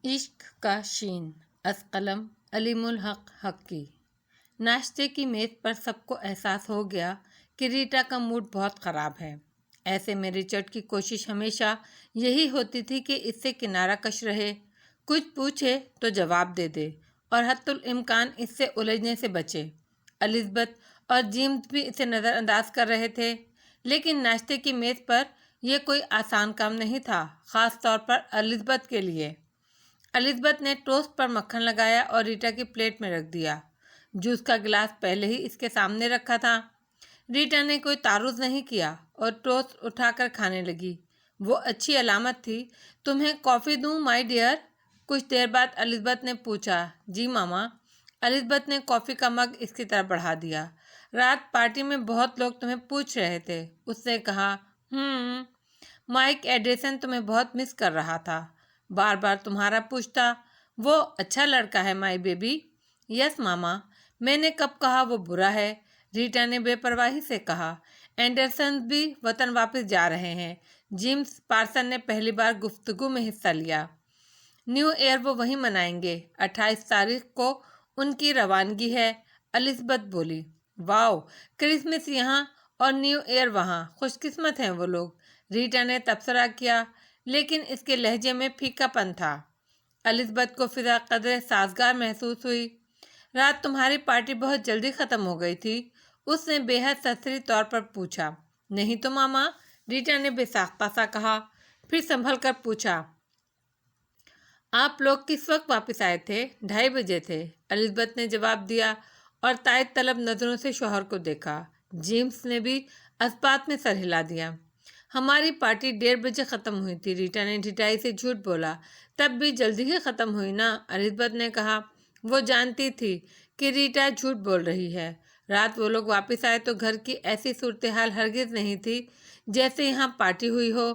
عشق کا شین از قلم علیم الحق حقی۔ ناشتے کی میز پر سب کو احساس ہو گیا کہ ریٹا کا موڈ بہت خراب ہے۔ ایسے میں رچرڈ کی کوشش ہمیشہ یہی ہوتی تھی کہ اس سے کنارہ کش رہے، کچھ پوچھے تو جواب دے دے اور حتی الامکان اس سے الجھنے سے بچے۔ الزبتھ اور جیمز بھی اسے نظر انداز کر رہے تھے، لیکن ناشتے کی میز پر یہ کوئی آسان کام نہیں تھا، خاص طور پر الزبتھ کے لیے۔ الزبتھ نے ٹوسٹ پر مکھن لگایا اور ریٹا کی پلیٹ میں رکھ دیا۔ جوس کا گلاس پہلے ہی اس کے سامنے رکھا تھا۔ ریٹا نے کوئی تعارض نہیں کیا اور ٹوسٹ اٹھا کر کھانے لگی۔ وہ اچھی علامت تھی۔ تمہیں کافی دوں مائی ڈیئر؟ کچھ دیر بعد الزبتھ نے پوچھا۔ جی ماما۔ الزبتھ نے کافی کا مگ اس کی طرف بڑھا دیا۔ رات پارٹی میں بہت لوگ تمہیں پوچھ رہے تھے، اس نے کہا۔ مائک ایڈیسن تمہیں بہت مس کر رہا تھا، بار بار تمہارا پوچھتا۔ وہ اچھا لڑکا ہے مائی بیبی۔ یس ماما۔ میں نے کب کہا وہ برا ہے؟ ریٹا نے بے پرواہی سے کہا۔ اینڈرسنز بھی وطن واپس جا رہے ہیں۔ جیمز پارسن نے پہلی بار گفتگو میں حصہ لیا۔ نیو ایئر وہ وہیں منائیں گے، 28 تاریخ کو ان کی روانگی ہے۔ الزبتھ بولی۔ واو، کرسمس یہاں اور نیو ایئر وہاں، خوش قسمت ہیں وہ لوگ، ریٹا نے تبصرہ کیا، لیکن اس کے لہجے میں پھیکا پن تھا۔ الزبتھ کو فضا قدرے سازگار محسوس ہوئی۔ رات تمہاری پارٹی بہت جلدی ختم ہو گئی تھی؟ اس نے بے حد سرسری طور پر پوچھا۔ نہیں تو ماما، ریٹا نے بے ساختہ سا کہا، پھر سنبھل کر پوچھا۔ آپ لوگ کس وقت واپس آئے تھے؟ 2:30 بجے تھے، الزبتھ نے جواب دیا اور تائید طلب نظروں سے شوہر کو دیکھا۔ جیمز نے بھی اثبات میں سر ہلا دیا۔ ہماری پارٹی 1:30 بجے ختم ہوئی تھی، ریٹا نے ڈھٹائی سے جھوٹ بولا۔ تب بھی جلدی ہی ختم ہوئی نا، الزبتھ نے کہا۔ وہ جانتی تھی کہ ریٹا جھوٹ بول رہی ہے۔ رات وہ لوگ واپس آئے تو گھر کی ایسی صورتحال ہرگز نہیں تھی جیسے یہاں پارٹی ہوئی ہو۔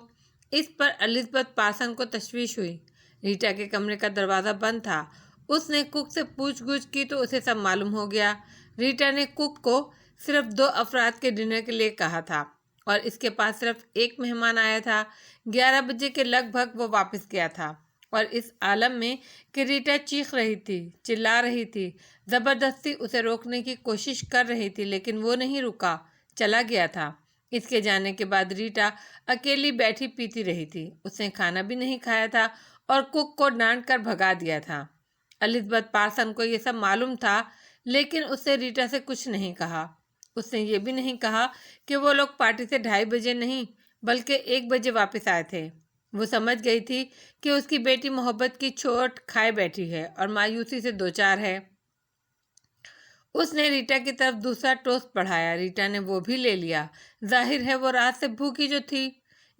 اس پر الزبتھ پارسن کو تشویش ہوئی۔ ریٹا کے کمرے کا دروازہ بند تھا۔ اس نے کک سے پوچھ گچھ کی تو اسے سب معلوم ہو گیا۔ ریٹا نے کک کو صرف 2 افراد کے ڈنر کے لیے کہا تھا اور اس کے پاس صرف ایک مہمان آیا تھا۔ 11 بجے کے لگ بھگ وہ واپس گیا تھا اور اس عالم میں کہ ریٹا چیخ رہی تھی، چلا رہی تھی، زبردستی اسے روکنے کی کوشش کر رہی تھی، لیکن وہ نہیں رکا، چلا گیا تھا۔ اس کے جانے کے بعد ریٹا اکیلی بیٹھی پیتی رہی تھی۔ اس نے کھانا بھی نہیں کھایا تھا اور کک کو ڈانٹ کر بھگا دیا تھا۔ الزبتھ پارسن کو یہ سب معلوم تھا، لیکن اس نے ریٹا سے کچھ نہیں کہا۔ اس نے یہ بھی نہیں کہا کہ وہ لوگ پارٹی سے 2:30 بجے نہیں بلکہ 1 بجے واپس آئے تھے۔ وہ سمجھ گئی تھی کہ اس کی بیٹی محبت کی چوٹ کھائے بیٹھی ہے اور مایوسی سے دوچار ہے۔ اس نے ریٹا کی طرف دوسرا ٹوسٹ بڑھایا۔ ریٹا نے وہ بھی لے لیا۔ ظاہر ہے وہ رات سے بھوکی جو تھی۔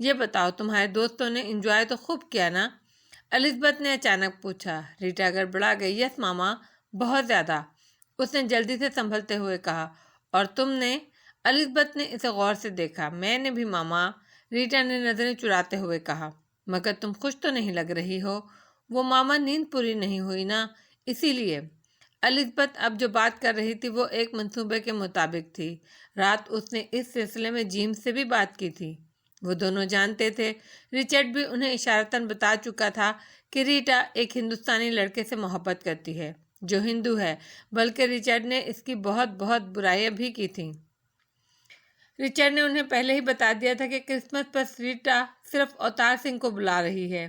یہ بتاؤ، تمہارے دوستوں نے انجوائے تو خوب کیا نا؟ الزبتھ نے اچانک پوچھا۔ ریٹا گڑبڑا گئی۔ یس ماما، بہت زیادہ، اس نے جلدی سے سنبھلتے ہوئے کہا۔ اور تم نے؟ الزبتھ نے اسے غور سے دیکھا۔ میں نے بھی ماما، ریٹا نے نظریں چراتے ہوئے کہا۔ مگر تم خوش تو نہیں لگ رہی ہو۔ وہ ماما، نیند پوری نہیں ہوئی نا، اسی لیے۔ الزبتھ اب جو بات کر رہی تھی وہ ایک منصوبے کے مطابق تھی۔ رات اس نے اس سلسلے میں جیمز سے بھی بات کی تھی۔ وہ دونوں جانتے تھے، رچرڈ بھی انہیں اشارتاً بتا چکا تھا کہ ریٹا ایک ہندوستانی لڑکے سے محبت کرتی ہے جو ہندو ہے، بلکہ رچرڈ نے اس کی بہت بہت برائیاں بھی کی تھیں۔ رچرڈ نے انہیں پہلے ہی بتا دیا تھا کہ کرسمس پر ریٹا صرف اوتار سنگھ کو بلا رہی ہے۔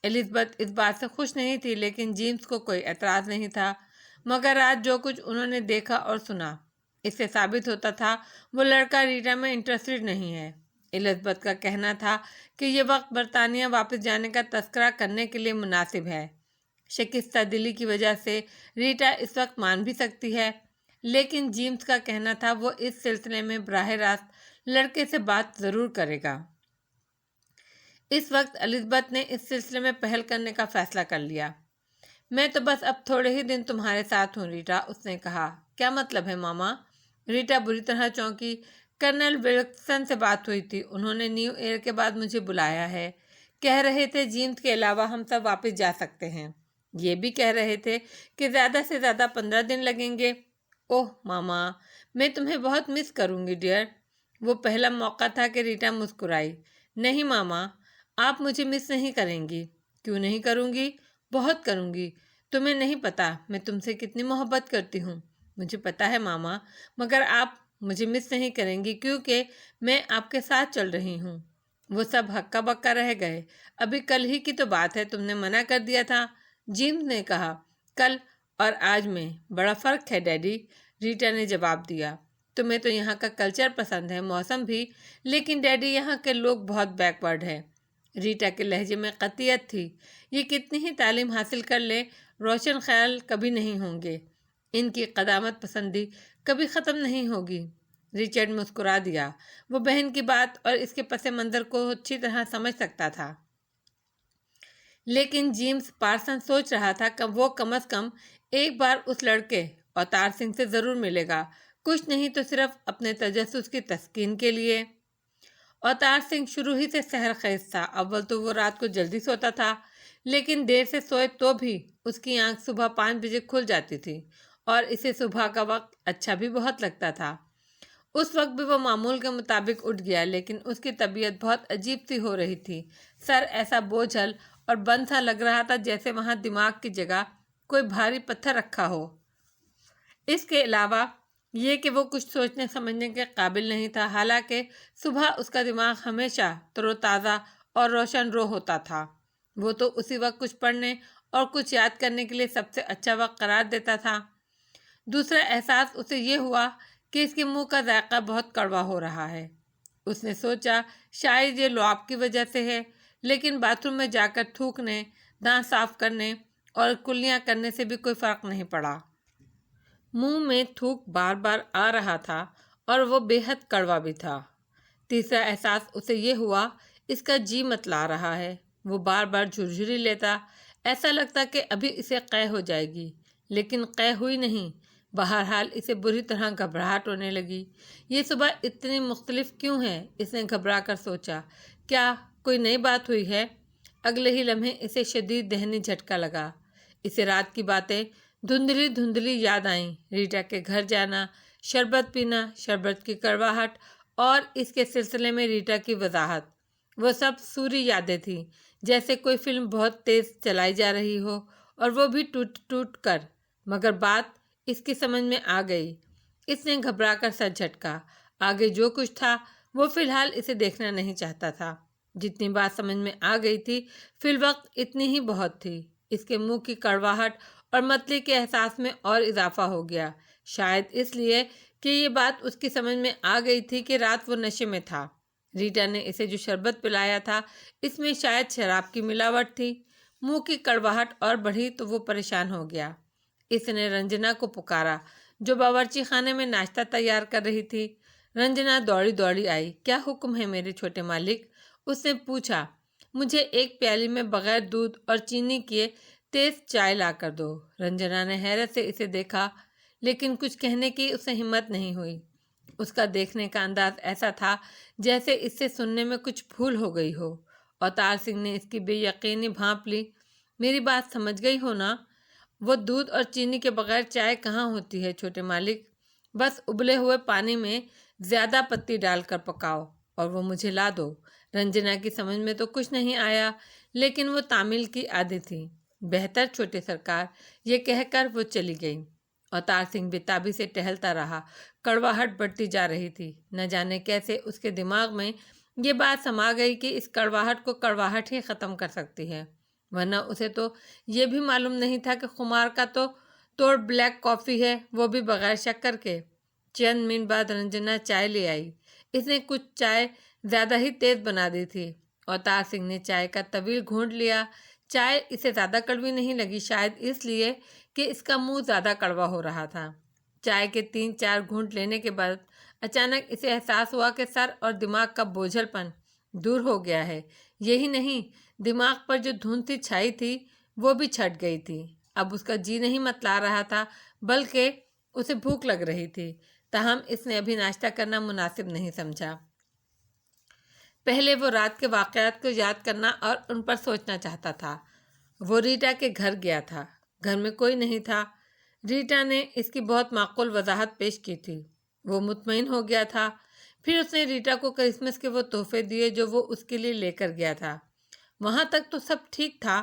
الزبتھ اس بات سے خوش نہیں تھی، لیکن جیمز کو کوئی اعتراض نہیں تھا۔ مگر رات جو کچھ انہوں نے دیکھا اور سنا، اس سے ثابت ہوتا تھا وہ لڑکا ریٹا میں انٹرسٹڈ نہیں ہے۔ الزبتھ کا کہنا تھا کہ یہ وقت برطانیہ واپس جانے کا تذکرہ کرنے کے لیے مناسب ہے۔ شکستہ دلی کی وجہ سے ریٹا اس وقت مان بھی سکتی ہے، لیکن جیمز کا کہنا تھا وہ اس سلسلے میں براہ راست لڑکے سے بات ضرور کرے گا۔ اس وقت الزبتھ نے اس سلسلے میں پہل کرنے کا فیصلہ کر لیا۔ میں تو بس اب تھوڑے ہی دن تمہارے ساتھ ہوں ریٹا، اس نے کہا۔ کیا مطلب ہے ماما؟ ریٹا بری طرح چونکی۔ کرنل ولکسن سے بات ہوئی تھی، انہوں نے نیو ایئر کے بعد مجھے بلایا ہے۔ کہہ رہے تھے جیمز کے علاوہ ہم سب واپس جا سکتے ہیں۔ یہ بھی کہہ رہے تھے کہ زیادہ سے زیادہ 15 دن لگیں گے۔ اوہ ماما، میں تمہیں بہت مس کروں گی ڈیئر۔ وہ پہلا موقع تھا کہ ریٹا مسکرائی۔ نہیں ماما، آپ مجھے مس نہیں کریں گی۔ کیوں نہیں کروں گی؟ بہت کروں گی۔ تمہیں نہیں پتا میں تم سے کتنی محبت کرتی ہوں۔ مجھے پتا ہے ماما، مگر آپ مجھے مس نہیں کریں گی کیونکہ میں آپ کے ساتھ چل رہی ہوں۔ وہ سب ہکا بکا رہ گئے۔ ابھی کل ہی کی تو بات ہے، تم نے منع کر دیا تھا، جیمز نے کہا۔ کل اور آج میں بڑا فرق ہے ڈیڈی، ریٹا نے جواب دیا۔ تمہیں تو یہاں کا کلچر پسند ہے، موسم بھی، لیکن ڈیڈی یہاں کے لوگ بہت بیکورڈ ہیں۔ ریٹا کے لہجے میں قطعیت تھی۔ یہ کتنی ہی تعلیم حاصل کر لے، روشن خیال کبھی نہیں ہوں گے۔ ان کی قدامت پسندی کبھی ختم نہیں ہوگی۔ ریچرڈ مسکرا دیا۔ وہ بہن کی بات اور اس کے پس منظر کو اچھی طرح سمجھ سکتا تھا، لیکن جیمز پارسن سوچ رہا تھا کہ وہ کم از کم ایک بار اس لڑکے اوتار سنگھ سے ضرور ملے گا، کچھ نہیں تو صرف اپنے تجسس کی تسکین کے لیے۔ اوتار سنگھ شروع ہی سے سحر خیز تھا۔ اول تو وہ رات کو جلدی سوتا تھا، لیکن دیر سے سوئے تو بھی اس کی آنکھ صبح 5 بجے کھل جاتی تھی اور اسے صبح کا وقت اچھا بھی بہت لگتا تھا۔ اس وقت بھی وہ معمول کے مطابق اٹھ گیا، لیکن اس کی طبیعت بہت عجیب سی ہو رہی تھی۔ سر ایسا بوجھل اور بند سا لگ رہا تھا جیسے وہاں دماغ کی جگہ کوئی بھاری پتھر رکھا ہو۔ اس کے علاوہ یہ کہ وہ کچھ سوچنے سمجھنے کے قابل نہیں تھا، حالانکہ صبح اس کا دماغ ہمیشہ تر و تازہ اور روشن رو ہوتا تھا۔ وہ تو اسی وقت کچھ پڑھنے اور کچھ یاد کرنے کے لیے سب سے اچھا وقت قرار دیتا تھا۔ دوسرا احساس اسے یہ ہوا کہ اس کے منہ کا ذائقہ بہت کڑوا ہو رہا ہے۔ اس نے سوچا شاید یہ لعاب کی وجہ سے ہے، لیکن باتھ روم میں جا کر تھوکنے، دانت صاف کرنے اور کلیاں کرنے سے بھی کوئی فرق نہیں پڑا۔ منہ میں تھوک بار بار آ رہا تھا اور وہ بے حد کڑوا بھی تھا۔ تیسرا احساس اسے یہ ہوا اس کا جی متلا رہا ہے۔ وہ بار بار جھرجھری لیتا، ایسا لگتا کہ ابھی اسے قے ہو جائے گی، لیکن قے ہوئی نہیں۔ بہرحال اسے بری طرح گھبراہٹ ہونے لگی۔ یہ صبح اتنی مختلف کیوں ہے؟ اس نے گھبرا کر سوچا۔ کیا کوئی نئی بات ہوئی ہے؟ اگلے ہی لمحے اسے شدید ذہنی جھٹکا لگا۔ اسے رات کی باتیں دھندلی دھندلی یاد آئیں، ریٹا کے گھر جانا، شربت پینا، شربت کی کڑواہٹ اور اس کے سلسلے میں ریٹا کی وضاحت۔ وہ سب سوری یادیں تھیں، جیسے کوئی فلم بہت تیز چلائی جا رہی ہو اور وہ بھی ٹوٹ ٹوٹ کر، مگر بات اس کی سمجھ میں آ گئی۔ اس نے گھبرا کر سر جھٹکا۔ آگے جو کچھ تھا وہ فی الحال اسے دیکھنا نہیں چاہتا تھا۔ جتنی بات سمجھ میں آ گئی تھی فی الوقت اتنی ہی بہت تھی۔ اس کے منہ کی کڑواہٹ اور متلی کے احساس میں اور اضافہ ہو گیا، شاید اس لیے کہ یہ بات اس کی سمجھ میں آ گئی تھی کہ رات وہ نشے میں تھا۔ ریٹا نے اسے جو شربت پلایا تھا اس میں شاید شراب کی ملاوٹ تھی۔ منہ کی کڑواہٹ اور بڑھی تو وہ پریشان ہو گیا۔ اس نے رنجنا کو پکارا جو باورچی خانے میں ناشتہ تیار کر رہی تھی۔ رنجنا دوڑی دوڑی آئی۔ کیا حکم ہے میرے چھوٹے مالک؟ اس نے پوچھا۔ مجھے ایک پیالی میں بغیر دودھ اور چینی کیے تیز چائے لا کر دو۔ رنجنا نے حیرت سے اسے دیکھا، لیکن کچھ کہنے کی اسے ہمت نہیں ہوئی۔ اس کا دیکھنے کا انداز ایسا تھا جیسے اس سے سننے میں کچھ بھول ہو گئی ہو۔ اوتار سنگھ نے اس کی بے یقینی بھانپ لی۔ میری بات سمجھ گئی ہو نا؟ وہ دودھ اور چینی کے بغیر چائے کہاں ہوتی ہے چھوٹے مالک؟ بس ابلے ہوئے پانی میں زیادہ پتی ڈال کر پکاؤ اور وہ مجھے لا دو۔ رنجنا کی سمجھ میں تو کچھ نہیں آیا، لیکن وہ تامل کی عادی تھی۔ بہتر چھوٹے سرکار، یہ کہہ کر وہ چلی گئی۔ اوتار سنگھ بے سے ٹہلتا رہا۔ کڑواہٹ بڑھتی جا رہی تھی۔ نہ جانے کیسے اس کے دماغ میں یہ بات سما گئی کہ اس کڑواہٹ کو کڑواہٹ ہی ختم کر سکتی ہے، ورنہ اسے تو یہ بھی معلوم نہیں تھا کہ خمار کا تو توڑ بلیک کافی ہے، وہ بھی بغیر شکر کے۔ چند منٹ بعد رنجنا چائے لے آئی۔ اس نے کچھ چائے زیادہ ہی تیز بنا دی تھی۔ اوتار سنگھ نے چائے کا طویل گھونٹ لیا۔ چائے اسے زیادہ کڑوی نہیں لگی، شاید اس لیے کہ اس کا منہ زیادہ کڑوا ہو رہا تھا۔ چائے کے 3-4 گھونٹ لینے کے بعد اچانک اسے احساس ہوا کہ سر اور دماغ کا بوجھل پن دور ہو گیا ہے۔ یہی نہیں، دماغ پر جو دھند سی چھائی تھی وہ بھی چھٹ گئی تھی۔ اب اس کا جی نہیں متلا رہا تھا، بلکہ اسے بھوک لگ رہی تھی۔ تاہم اس نے ابھی ناشتہ کرنا مناسب نہیں سمجھا۔ پہلے وہ رات کے واقعات کو یاد کرنا اور ان پر سوچنا چاہتا تھا۔ وہ ریٹا کے گھر گیا تھا۔ گھر میں کوئی نہیں تھا۔ ریٹا نے اس کی بہت معقول وضاحت پیش کی تھی۔ وہ مطمئن ہو گیا تھا۔ پھر اس نے ریٹا کو کرسمس کے وہ تحفے دیے جو وہ اس کے لیے لے کر گیا تھا۔ وہاں تک تو سب ٹھیک تھا۔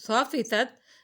100%?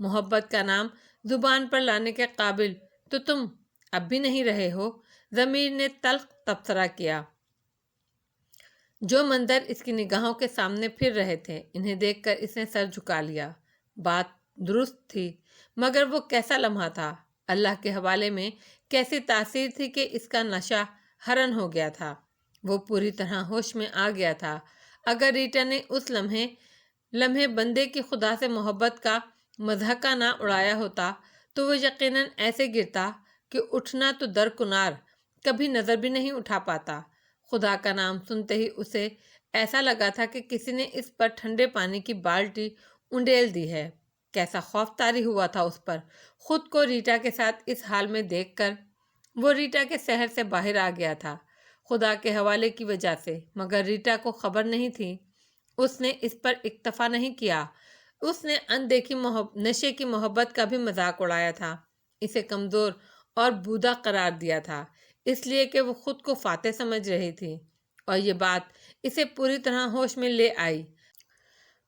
محبت کا نام زبان پر لانے کے قابل تو تم اب بھی نہیں رہے ہو۔ ضمیر نے تلخ تبصرہ کیا۔ جو منظر اس کی نگاہوں کے سامنے پھر رہے تھے، انہیں دیکھ کر اس نے سر جھکا لیا۔ بات درست تھی، مگر وہ کیسا لمحہ تھا، اللہ کے حوالے میں کیسی تاثیر تھی کہ اس کا نشہ حرن ہو گیا تھا۔ وہ پوری طرح ہوش میں آ گیا تھا۔ اگر ریٹا نے اس لمحے بندے کی خدا سے محبت کا مضحکہ نہ اڑایا ہوتا تو وہ یقیناً ایسے گرتا کہ اٹھنا تو درکنار کبھی نظر بھی نہیں اٹھا پاتا۔ خدا کا نام سنتے ہی اسے ایسا لگا تھا کہ کسی نے اس پر ٹھنڈے پانی کی بالٹی انڈیل دی ہے۔ کیسا خوف طاری ہوا تھا اس پر خود کو ریٹا کے ساتھ اس حال میں دیکھ کر۔ وہ ریٹا کے سحر سے باہر آ گیا تھا، خدا کے حوالے کی وجہ سے، مگر ریٹا کو خبر نہیں تھی۔ اس نے اس پر اکتفا نہیں کیا، اس نے اندیکھی نشے کی محبت کا بھی مذاق اڑایا تھا، اسے کمزور اور بودا قرار دیا تھا، اس لیے کہ وہ خود کو فاتح سمجھ رہی تھی، اور یہ بات اسے پوری طرح ہوش میں لے آئی۔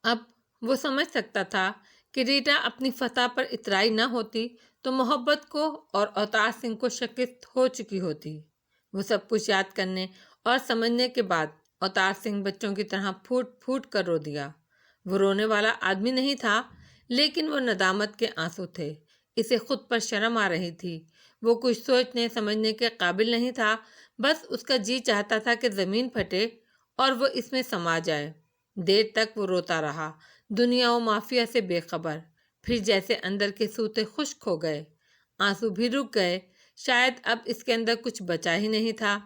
اب وہ سمجھ سکتا تھا کہ ریٹا اپنی فتح پر اترائی نہ ہوتی تو محبت کو اور اوتار سنگھ کو شکست ہو چکی ہوتی۔ وہ سب کچھ یاد کرنے اور سمجھنے کے بعد اوتار سنگھ بچوں کی طرح پھوٹ پھوٹ کر رو دیا۔ وہ رونے والا آدمی نہیں تھا، لیکن وہ ندامت کے آنسو تھے۔ اسے خود پر شرم آ رہی تھی۔ وہ کچھ سوچنے سمجھنے کے قابل نہیں تھا، بس اس کا جی چاہتا تھا کہ زمین پھٹے اور وہ اس میں سما جائے۔ دیر تک وہ روتا رہا، دنیا و مافیا سے بے خبر۔ پھر جیسے اندر کے سوتے خشک ہو گئے، آنسو بھی رک گئے، شاید اب اس کے اندر کچھ بچا ہی نہیں تھا۔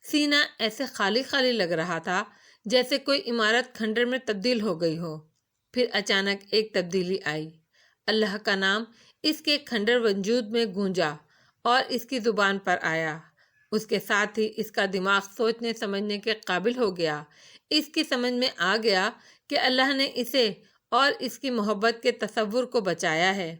سینہ ایسے خالی خالی لگ رہا تھا جیسے کوئی عمارت کھنڈر میں تبدیل ہو گئی ہو۔ پھر اچانک ایک تبدیلی آئی، اللہ کا نام اس کے کھنڈر وجود میں گونجا اور اس کی زبان پر آیا۔ اس کے ساتھ ہی اس کا دماغ سوچنے سمجھنے کے قابل ہو گیا۔ اس کی سمجھ میں آ گیا کہ اللہ نے اسے اور اس کی محبت کے تصور کو بچایا ہے۔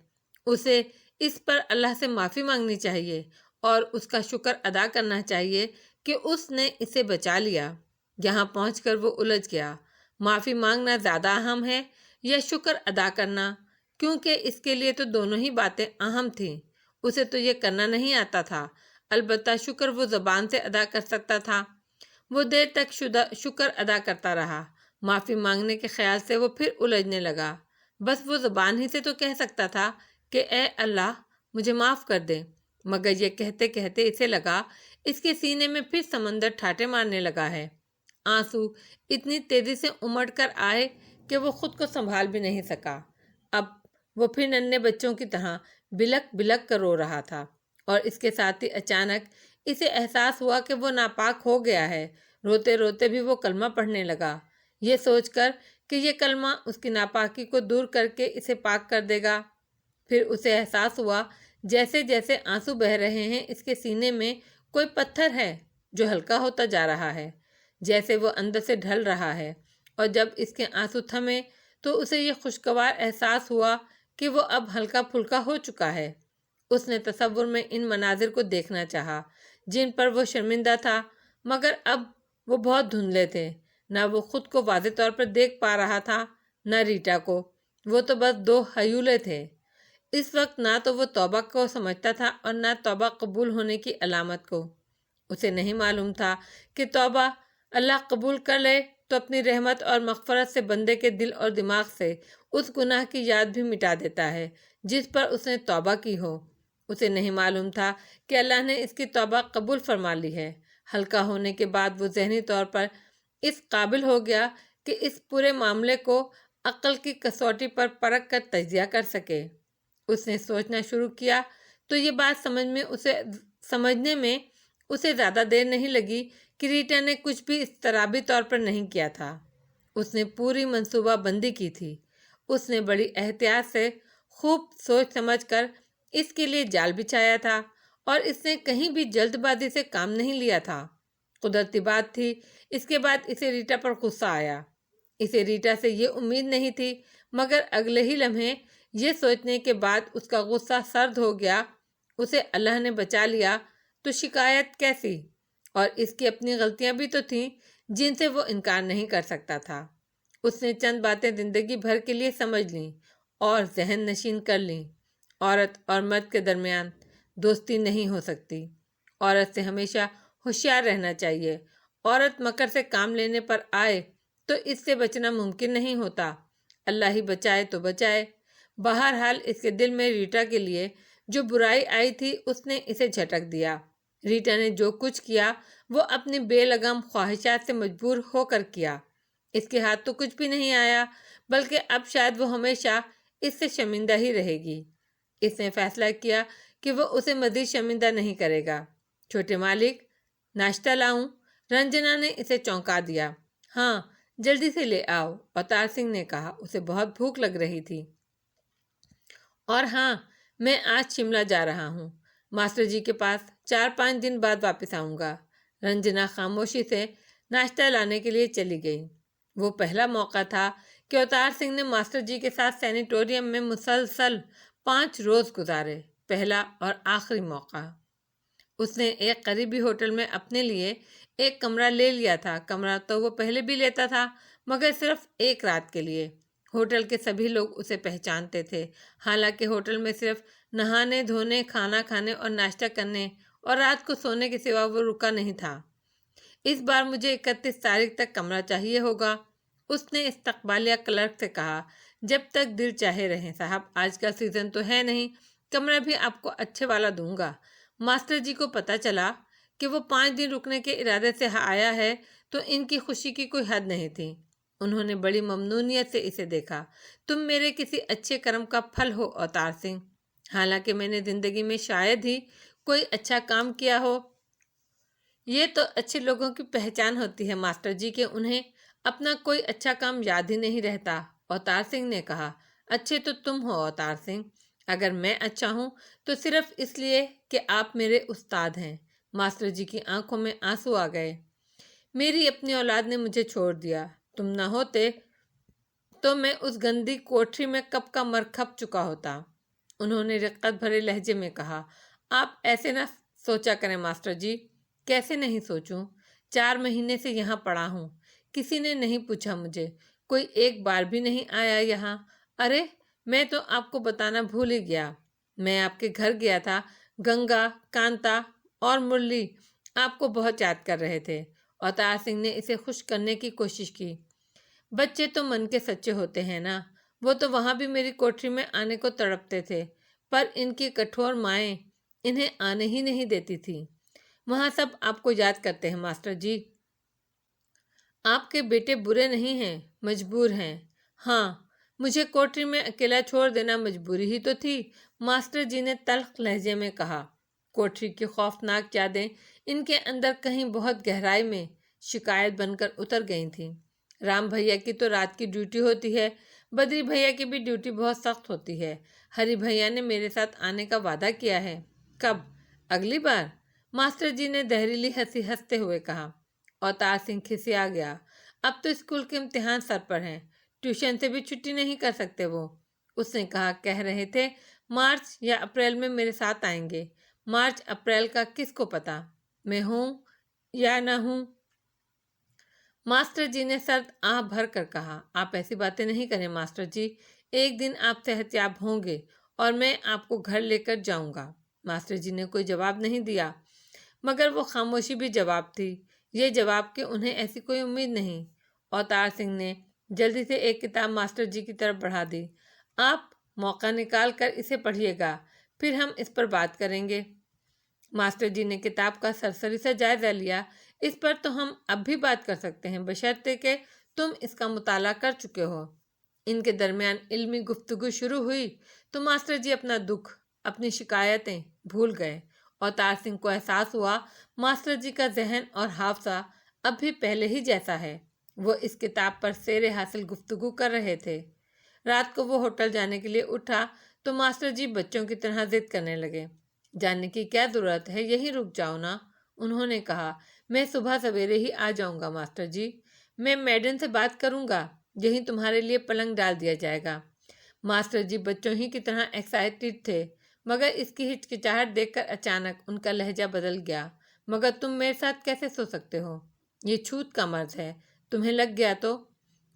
اسے اس پر اللہ سے معافی مانگنی چاہیے اور اس کا شکر ادا کرنا چاہیے کہ اس نے اسے بچا لیا۔ یہاں پہنچ کر وہ الجھ گیا، معافی مانگنا زیادہ اہم ہے یا شکر ادا کرنا، کیونکہ اس کے لیے تو دونوں ہی باتیں اہم تھیں۔ اسے تو یہ کرنا نہیں آتا تھا، البتہ شکر وہ زبان سے ادا کر سکتا تھا۔ وہ دیر تک شکر ادا کرتا رہا، معافی مانگنے کے خیال سے وہ پھر الجھنے لگا۔ بس وہ زبان ہی سے تو کہہ سکتا تھا کہ اے اللہ مجھے معاف کر دے، مگر یہ کہتے کہتے اسے لگا اس کے سینے میں پھر سمندر ٹھاٹے مارنے لگا ہے۔ آنسو اتنی تیزی سے امڑ کر آئے کہ وہ خود کو سنبھال بھی نہیں سکا۔ اب وہ پھر ننھے بچوں کی طرح بلک بلک کر رو رہا تھا، اور اس کے ساتھ ہی اچانک اسے احساس ہوا کہ وہ ناپاک ہو گیا ہے۔ روتے روتے بھی وہ کلمہ پڑھنے لگا، یہ سوچ کر کہ یہ کلمہ اس کی ناپاکی کو دور کر کے اسے پاک کر دے گا۔ پھر اسے احساس ہوا جیسے جیسے آنسو بہہ رہے ہیں اس کے سینے میں کوئی پتھر ہے جو ہلکا ہوتا جا رہا ہے، جیسے وہ اندر سے ڈھل رہا ہے، اور جب اس کے آنسو تھمے تو اسے یہ خوشگوار احساس ہوا کہ وہ اب ہلکا پھلکا ہو چکا ہے۔ اس نے تصور میں ان مناظر کو دیکھنا چاہا جن پر وہ شرمندہ تھا، مگر اب وہ بہت دھندلے تھے، نہ وہ خود کو واضح طور پر دیکھ پا رہا تھا نہ ریٹا کو، وہ تو بس دو ہیولے تھے۔ اس وقت نہ تو وہ توبہ کو سمجھتا تھا اور نہ توبہ قبول ہونے کی علامت کو۔ اسے نہیں معلوم تھا کہ توبہ اللہ قبول کر لے تو اپنی رحمت اور مغفرت سے بندے کے دل اور دماغ سے اس گناہ کی یاد بھی مٹا دیتا ہے جس پر اس نے توبہ کی ہو۔ اسے نہیں معلوم تھا کہ اللہ نے اس کی توبہ قبول فرما لی ہے۔ ہلکا ہونے کے بعد وہ ذہنی طور پر اس قابل ہو گیا کہ اس پورے معاملے کو عقل کی کسوٹی پر پرکھ کر تجزیہ کر سکے۔ اس نے سوچنا شروع کیا تو یہ بات سمجھنے میں اسے زیادہ دیر نہیں لگی کہ ریٹا نے کچھ بھی اضطرابی طور پر نہیں کیا تھا۔ اس نے پوری منصوبہ بندی کی تھی۔ اس نے بڑی احتیاط سے خوب سوچ سمجھ کر اس کے لیے جال بچھایا تھا، اور اس نے کہیں بھی جلد بازی سے کام نہیں لیا تھا۔ قدرتی بات تھی، اس کے بعد اسے ریٹا پر غصہ آیا۔ اسے ریٹا سے یہ امید نہیں تھی، مگر اگلے ہی لمحے یہ سوچنے کے بعد اس کا غصہ سرد ہو گیا، اسے اللہ نے بچا لیا تو شکایت کیسی؟ اور اس کی اپنی غلطیاں بھی تو تھیں جن سے وہ انکار نہیں کر سکتا تھا۔ اس نے چند باتیں زندگی بھر کے لیے سمجھ لیں اور ذہن نشین کر لیں۔ عورت اور مرد کے درمیان دوستی نہیں ہو سکتی۔ عورت سے ہمیشہ ہوشیار رہنا چاہیے۔ عورت مکر سے کام لینے پر آئے تو اس سے بچنا ممکن نہیں ہوتا۔ اللہ ہی بچائے تو بچائے۔ بہرحال اس کے دل میں ریٹا کے لیے جو برائی آئی تھی اس نے اسے جھٹک دیا۔ ریٹا نے جو کچھ کیا وہ اپنی بے لگام خواہشات سے مجبور ہو کر کیا۔ اس کے ہاتھ تو کچھ بھی نہیں آیا، بلکہ اب شاید وہ ہمیشہ اس سے شرمندہ ہی رہے گی۔ اس نے فیصلہ کیا کہ وہ اسے مزید شرمندہ نہیں کرے گا۔ چھوٹے مالک، ناشتہ لاؤں؟ رنجنا نے اسے چونکا دیا۔ ہاں، جلدی سے لے آؤ، اوتار سنگھ نے کہا۔ اسے بہت بھوک لگ رہی تھی۔ اور ہاں، میں آج شملہ جا رہا ہوں۔ ماسٹر جی کے پاس 4-5 دن بعد واپس آؤں گا۔ رنجنا خاموشی سے ناشتہ لانے کے لیے چلی گئی۔ وہ پہلا موقع تھا کہ اوتار سنگھ نے ماسٹر جی کے ساتھ سینیٹوریم میں مسلسل 5 روز گزارے۔ پہلا اور آخری موقع۔ اس نے ایک قریبی ہوٹل میں اپنے لیے ایک کمرہ لے لیا تھا۔ کمرہ تو وہ پہلے بھی لیتا تھا، مگر صرف ایک رات کے لیے۔ ہوٹل کے سبھی لوگ اسے پہچانتے تھے، حالانکہ ہوٹل میں صرف نہانے دھونے، کھانا کھانے اور ناشتہ کرنے اور رات کو سونے کے سوا وہ رکا نہیں تھا۔ اس بار مجھے 31 تاریخ تک کمرہ چاہیے ہوگا، اس نے استقبالیہ کلرک سے کہا۔ جب تک دل چاہے رہیں صاحب، آج کا سیزن تو ہے نہیں، کمرہ بھی آپ کو اچھے والا دوں گا۔ ماسٹر جی کو پتہ چلا کہ وہ 5 دن رکنے کے ارادے سے آیا ہے تو ان کی خوشی کی کوئی حد نہیں تھی۔ انہوں نے بڑی ممنونیت سے اسے دیکھا۔ تم میرے کسی اچھے کرم کا پھل ہو اوتار سنگھ، حالانکہ میں نے زندگی میں شاید ہی کوئی اچھا کام کیا ہو۔ یہ تو اچھے لوگوں کی پہچان ہوتی ہے ماسٹر جی کہ انہیں اپنا کوئی اچھا کام یاد ہی نہیں رہتا، اوتار سنگھ نے کہا۔ اچھے تو تم ہو اوتار سنگھ، اگر میں اچھا ہوں تو صرف اس لیے کہ آپ میرے استاد ہیں۔ ماسٹر جی کی آنکھوں میں آنسو آ گئے۔ میری اپنی اولاد نے مجھے چھوڑ دیا، تم نہ ہوتے تو میں اس گندی کوٹری میں کب کا مر کھپ چکا ہوتا۔ انہوں نے رقت بھرے لہجے میں کہا۔ آپ ایسے نہ سوچا کریں ماسٹر جی۔ کیسے نہیں سوچوں؟ 4 مہینے سے یہاں پڑا ہوں، کسی نے نہیں پوچھا مجھے، کوئی ایک بار بھی نہیں آیا یہاں۔ ارے میں تو آپ کو بتانا بھول ہی گیا، میں آپ کے گھر گیا تھا۔ گنگا، کانتا اور مرلی آپ کو بہت یاد کر رہے تھے۔ اوتار سنگھ نے اسے خوش کرنے کی کوشش کی۔ بچے تو من کے سچے ہوتے ہیں نا، وہ تو وہاں بھی میری کوٹری میں آنے کو تڑپتے تھے، پر ان کی کٹھور مائیں انہیں آنے ہی نہیں دیتی تھی۔ وہاں سب آپ کو یاد کرتے ہیں ماسٹر جی۔ آپ کے بیٹے برے نہیں ہیں، مجبور ہیں۔ ہاں، مجھے کوٹری میں اکیلا چھوڑ دینا مجبوری ہی تو تھی، ماسٹر جی نے تلخ لہجے میں کہا۔ کوٹری کی خوفناک یادیں ان کے اندر کہیں بہت گہرائی میں شکایت بن کر اتر گئی تھیں۔ رام بھیا کی تو رات کی ڈیوٹی ہوتی ہے، بدری بھیا کی بھی ڈیوٹی بہت سخت ہوتی ہے۔ ہری بھیا نے میرے ساتھ آنے کا وعدہ کیا ہے۔ کب؟ اگلی بار؟ ماسٹر جی نے زہریلی ہنسی ہنستے ہوئے کہا۔ اوتار سنگھ کھسیا گیا۔ اب تو اسکول کے امتحان سر پر ہیں، ٹیوشن سے بھی چھٹی نہیں کر سکتے وہ۔ اس نے کہا، کہہ رہے تھے مارچ یا اپریل میں میرے ساتھ آئیں گے۔ مارچ اپریل کا کس کو پتا، میں ہوں یا نہ ہوں۔ ماسٹر جی نے سرد آہ بھر کر کہا۔ آپ ایسی باتیں نہیں کریں ماسٹر جی، ایک دن آپ صحت یاب ہوں گے اور میں آپ کو گھر لے کر جاؤں گا۔ ماسٹر جی نے کوئی جواب نہیں دیا، مگر وہ خاموشی بھی جواب تھی، یہ جواب کہ انہیں ایسی کوئی امید نہیں۔ اوتار سنگھ نے جلدی سے ایک کتاب ماسٹر جی کی طرف بڑھا دی۔ آپ موقع نکال کر اسے پڑھیے گا، پھر ہم اس پر بات کریں گے۔ ماسٹر جی نے کتاب کا سرسری سے جائزہ لیا۔ اس پر تو ہم اب بھی بات کر سکتے ہیں، بشرطے کہ تم اس کا مطالعہ کر چکے ہو۔ ان کے درمیان علمی گفتگو شروع ہوئی تو ماسٹر جی اپنا دکھ، اپنی شکایتیں بھول گئے۔ اوتار سنگھ کو احساس ہوا ماسٹر جی کا ذہن اور حافظہ اب بھی پہلے ہی جیسا ہے۔ وہ اس کتاب پر سیر حاصل گفتگو کر رہے تھے۔ رات کو وہ ہوٹل جانے کے لیے اٹھا تو ماسٹر جی بچوں کی طرح ضد کرنے لگے۔ جانے کی کیا ضرورت ہے، یہیں رک جاؤ نا، انہوں نے کہا۔ میں صبح سویرے ہی آ جاؤں گا ماسٹر جی، میں میڈم سے بات کروں گا، یہیں تمہارے لیے پلنگ ڈال دیا جائے گا۔ ماسٹر جی بچوں ہی کی طرح ایکسائٹڈ تھے، مگر اس کی ہچکچاہٹ دیکھ کر اچانک ان کا لہجہ بدل گیا۔ مگر تم میرے ساتھ کیسے سو سکتے ہو، یہ چھوت کا مرض ہے، تمہیں لگ گیا تو؟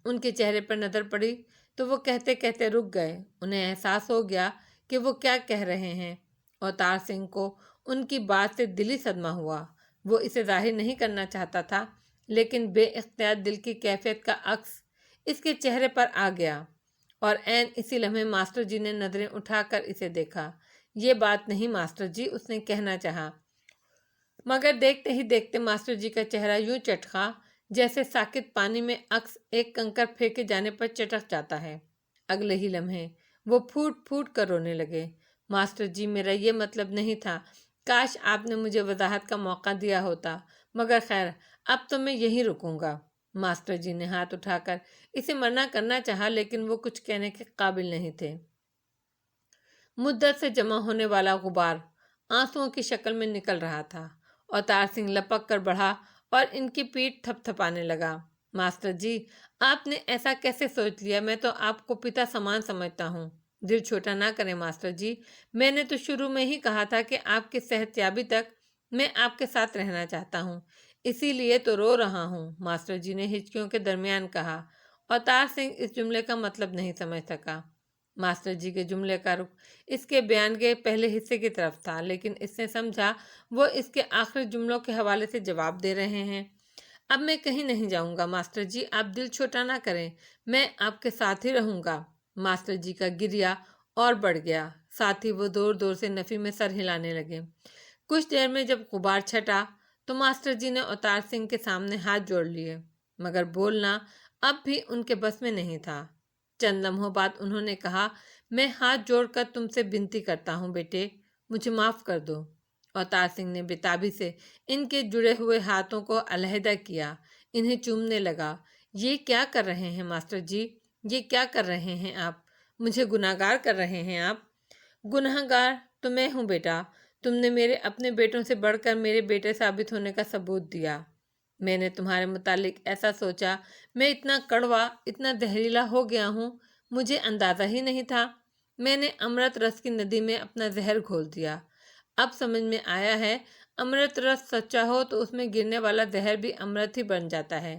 ان کے چہرے پر نظر پڑی تو تو وہ کہتے کہتے رک گئے۔ انہیں احساس ہو گیا کہ وہ کیا کہہ رہے ہیں۔ اوتار سنگھ کو ان کی بات سے دلی صدمہ ہوا۔ وہ اسے ظاہر نہیں کرنا چاہتا تھا، لیکن بے اختیار دل کی کیفیت کا عکس اس کے چہرے پر آ گیا، اور عین اسی لمحے ماسٹر جی نے نظریں اٹھا کر اسے دیکھا۔ یہ بات نہیں ماسٹر جی، اس نے کہنا چاہا، مگر دیکھتے ہی دیکھتے ماسٹر جی کا چہرہ یوں چٹکا جیسے ساکت پانی میں عکس ایک کنکر پھینکے جانے پر چٹک جاتا ہے۔ اگلے ہی لمحے وہ پھوٹ پھوٹ کر رونے لگے۔ ماسٹر جی، میرا یہ مطلب نہیں تھا، کاش آپ نے مجھے وضاحت کا موقع دیا ہوتا، مگر خیر، اب تو میں یہیں رکوں گا۔ ماسٹر جی نے ہاتھ اٹھا کر اسے منع کرنا چاہا، لیکن وہ کچھ کہنے کے قابل نہیں تھے۔ مدت سے جمع ہونے والا غبار آنسوؤں کی شکل میں نکل رہا تھا۔ اوتار سنگھ لپک کر بڑھا اور ان کی پیٹھ تھپ تھپانے لگا۔ ماسٹر جی، آپ نے ایسا کیسے سوچ لیا؟ میں تو آپ کو پتا سمان سمجھتا ہوں۔ دل چھوٹا نہ کریں ماسٹر جی، میں نے تو شروع میں ہی کہا تھا کہ آپ کی صحت یابی تک میں آپ کے ساتھ رہنا چاہتا ہوں، اسی لیے تو رو رہا ہوں، ماسٹر جی نے ہچکیوں کے درمیان کہا۔ اوتار سنگھ اس جملے کا مطلب نہیں سمجھ سکا۔ ماسٹر جی کے جملے کا رخ اس کے بیان کے پہلے حصے کی طرف تھا، لیکن اس نے سمجھا وہ اس کے آخری جملوں کے حوالے سے جواب دے رہے ہیں۔ اب میں کہیں نہیں جاؤں گا ماسٹر جی، آپ دل چھوٹا نہ کریں، میں آپ کے ساتھ ہی رہوں گا۔ ماسٹر جی کا گریہ اور بڑھ گیا، ساتھ ہی وہ دور دور سے نفی میں سر ہلانے لگے۔ کچھ دیر میں جب غبار چھٹا تو ماسٹر جی نے اوتار سنگھ کے سامنے ہاتھ جوڑ لیے، مگر بولنا اب بھی ان کے بس میں نہیں تھا۔ چند لمحوں بعد انہوں نے کہا، میں ہاتھ جوڑ کر تم سے بنتی کرتا ہوں بیٹے، مجھے معاف کر دو۔ اوتار سنگھ نے بےتابی سے ان کے جڑے ہوئے ہاتھوں کو علیحدہ کیا، انہیں چومنے لگا۔ یہ کیا کر رہے ہیں ماسٹر جی؟ یہ کیا کر رہے ہیں آپ؟ مجھے گناہگار کر رہے ہیں آپ؟ گناہگار تو میں ہوں بیٹا، تم نے میرے اپنے بیٹوں سے بڑھ کر میرے بیٹے ثابت ہونے کا ثبوت دیا۔ میں نے تمہارے متعلق ایسا سوچا، میں اتنا کڑوا، اتنا زہریلا ہو گیا ہوں، مجھے اندازہ ہی نہیں تھا۔ میں نے امرت رس کی ندی میں اپنا زہر گھول دیا۔ اب سمجھ میں آیا ہے، امرت رس سچا ہو تو اس میں گرنے والا زہر بھی امرت ہی بن جاتا ہے۔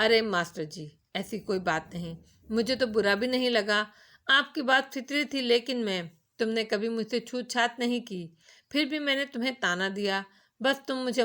ارے ماسٹر جی، ایسی کوئی بات نہیں، مجھے تو برا بھی نہیں لگا، آپ کی بات فطری تھی، لیکن تم نے کبھی مجھ سے چھوت چھات نہیں کی، پھر بھی میں نے تمہیں تانا دیا، بس تم مجھے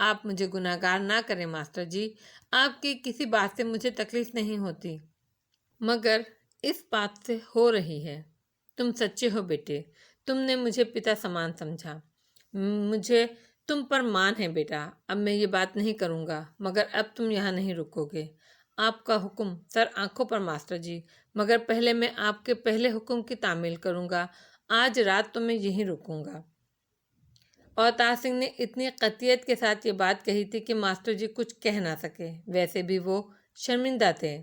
آپ مجھے گناہگار نہ کریں ماسٹر جی، آپ کی کسی بات سے مجھے تکلیف نہیں ہوتی، مگر اس بات سے ہو رہی ہے۔ تم سچے ہو بیٹے، تم نے مجھے پتا سمان سمجھا، مجھے تم پر مان ہے بیٹا۔ اب میں یہ بات نہیں کروں گا، مگر اب تم یہاں نہیں رکو گے۔ آپ کا حکم سر آنکھوں پر ماسٹر جی، مگر پہلے میں آپ کے پہلے حکم کی تعمیل کروں گا، آج رات تو میں یہیں رکوں گا۔ اوتار سنگھ نے اتنی قطعیت کے ساتھ یہ بات کہی تھی کہ ماسٹر جی کچھ کہہ نہ سکے، ویسے بھی وہ شرمندہ تھے۔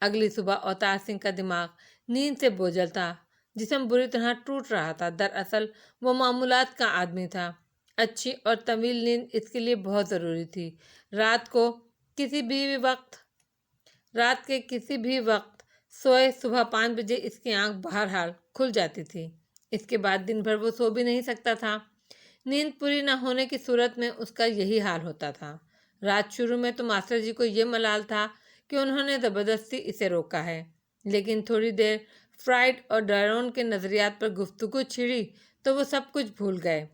اگلی صبح اوتار سنگھ کا دماغ نیند سے بوجھل تھا، جسم بری طرح ٹوٹ رہا تھا۔ دراصل وہ معمولات کا آدمی تھا، اچھی اور طویل نیند اس کے لیے بہت ضروری تھی۔ رات کے کسی بھی وقت سوئے صبح 5 بجے اس کی آنکھ بہرحال کھل جاتی تھی، اس کے بعد دن بھر وہ سو بھی نہیں سکتا تھا۔ نیند پوری نہ ہونے کی صورت میں اس کا یہی حال ہوتا تھا۔ رات شروع میں تو ماسٹر جی کو یہ ملال تھا کہ انہوں نے زبردستی اسے روکا ہے، لیکن تھوڑی دیر فرائڈ اور ڈائرون کے نظریات پر گفتگو چھڑی تو وہ سب کچھ بھول گئے۔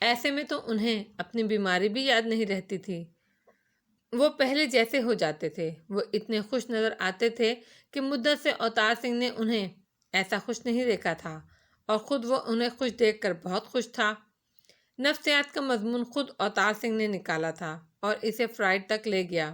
ایسے میں تو انہیں اپنی بیماری بھی یاد نہیں رہتی تھی، وہ پہلے جیسے ہو جاتے تھے۔ وہ اتنے خوش نظر آتے تھے کہ مدت سے اوتار سنگھ نے انہیں ایسا خوش نہیں دیکھا تھا، اور خود وہ انہیں خوش دیکھ کر بہت خوش تھا۔ نفسیات کا مضمون خود اوتار سنگھ نے نکالا تھا اور اسے فرائڈ تک لے گیا۔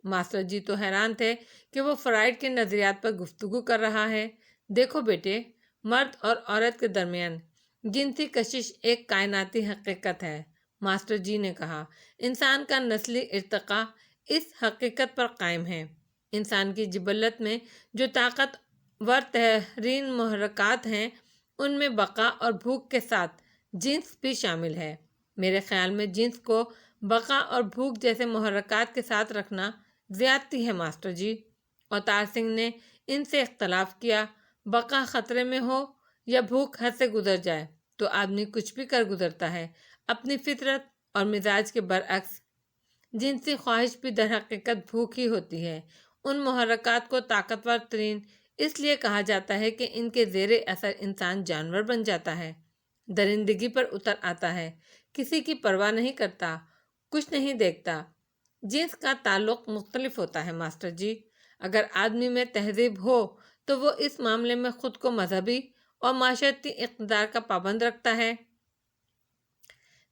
ماسٹر جی تو حیران تھے کہ وہ فرائڈ کے نظریات پر گفتگو کر رہا ہے۔ دیکھو بیٹے، مرد اور عورت کے درمیان جنسی کشش ایک کائناتی حقیقت ہے، ماسٹر جی نے کہا۔ انسان کا نسلی ارتقاء اس حقیقت پر قائم ہے۔ انسان کی جبلت میں جو طاقت ور ترین محرکات ہیں، ان میں بقا اور بھوک کے ساتھ جنس بھی شامل ہے۔ میرے خیال میں جنس کو بقا اور بھوک جیسے محرکات کے ساتھ رکھنا زیادتی ہے ماسٹر جی۔ اوتار سنگھ نے ان سے اختلاف کیا۔ بقا خطرے میں ہو یا بھوک حد سے گزر جائے تو آدمی کچھ بھی کر گزرتا ہے، اپنی فطرت اور مزاج کے برعکس۔ جنسی خواہش بھی در حقیقت بھوک ہی ہوتی ہے۔ ان محرکات کو طاقتور ترین اس لیے کہا جاتا ہے کہ ان کے زیر اثر انسان جانور بن جاتا ہے، درندگی پر اتر آتا ہے، کسی کی پرواہ نہیں کرتا، کچھ نہیں دیکھتا۔ جنس کا تعلق مختلف ہوتا ہے ماسٹر جی۔ اگر آدمی میں تہذیب ہو تو وہ اس معاملے میں خود کو مذہبی اور معاشرتی اقتدار کا پابند رکھتا ہے۔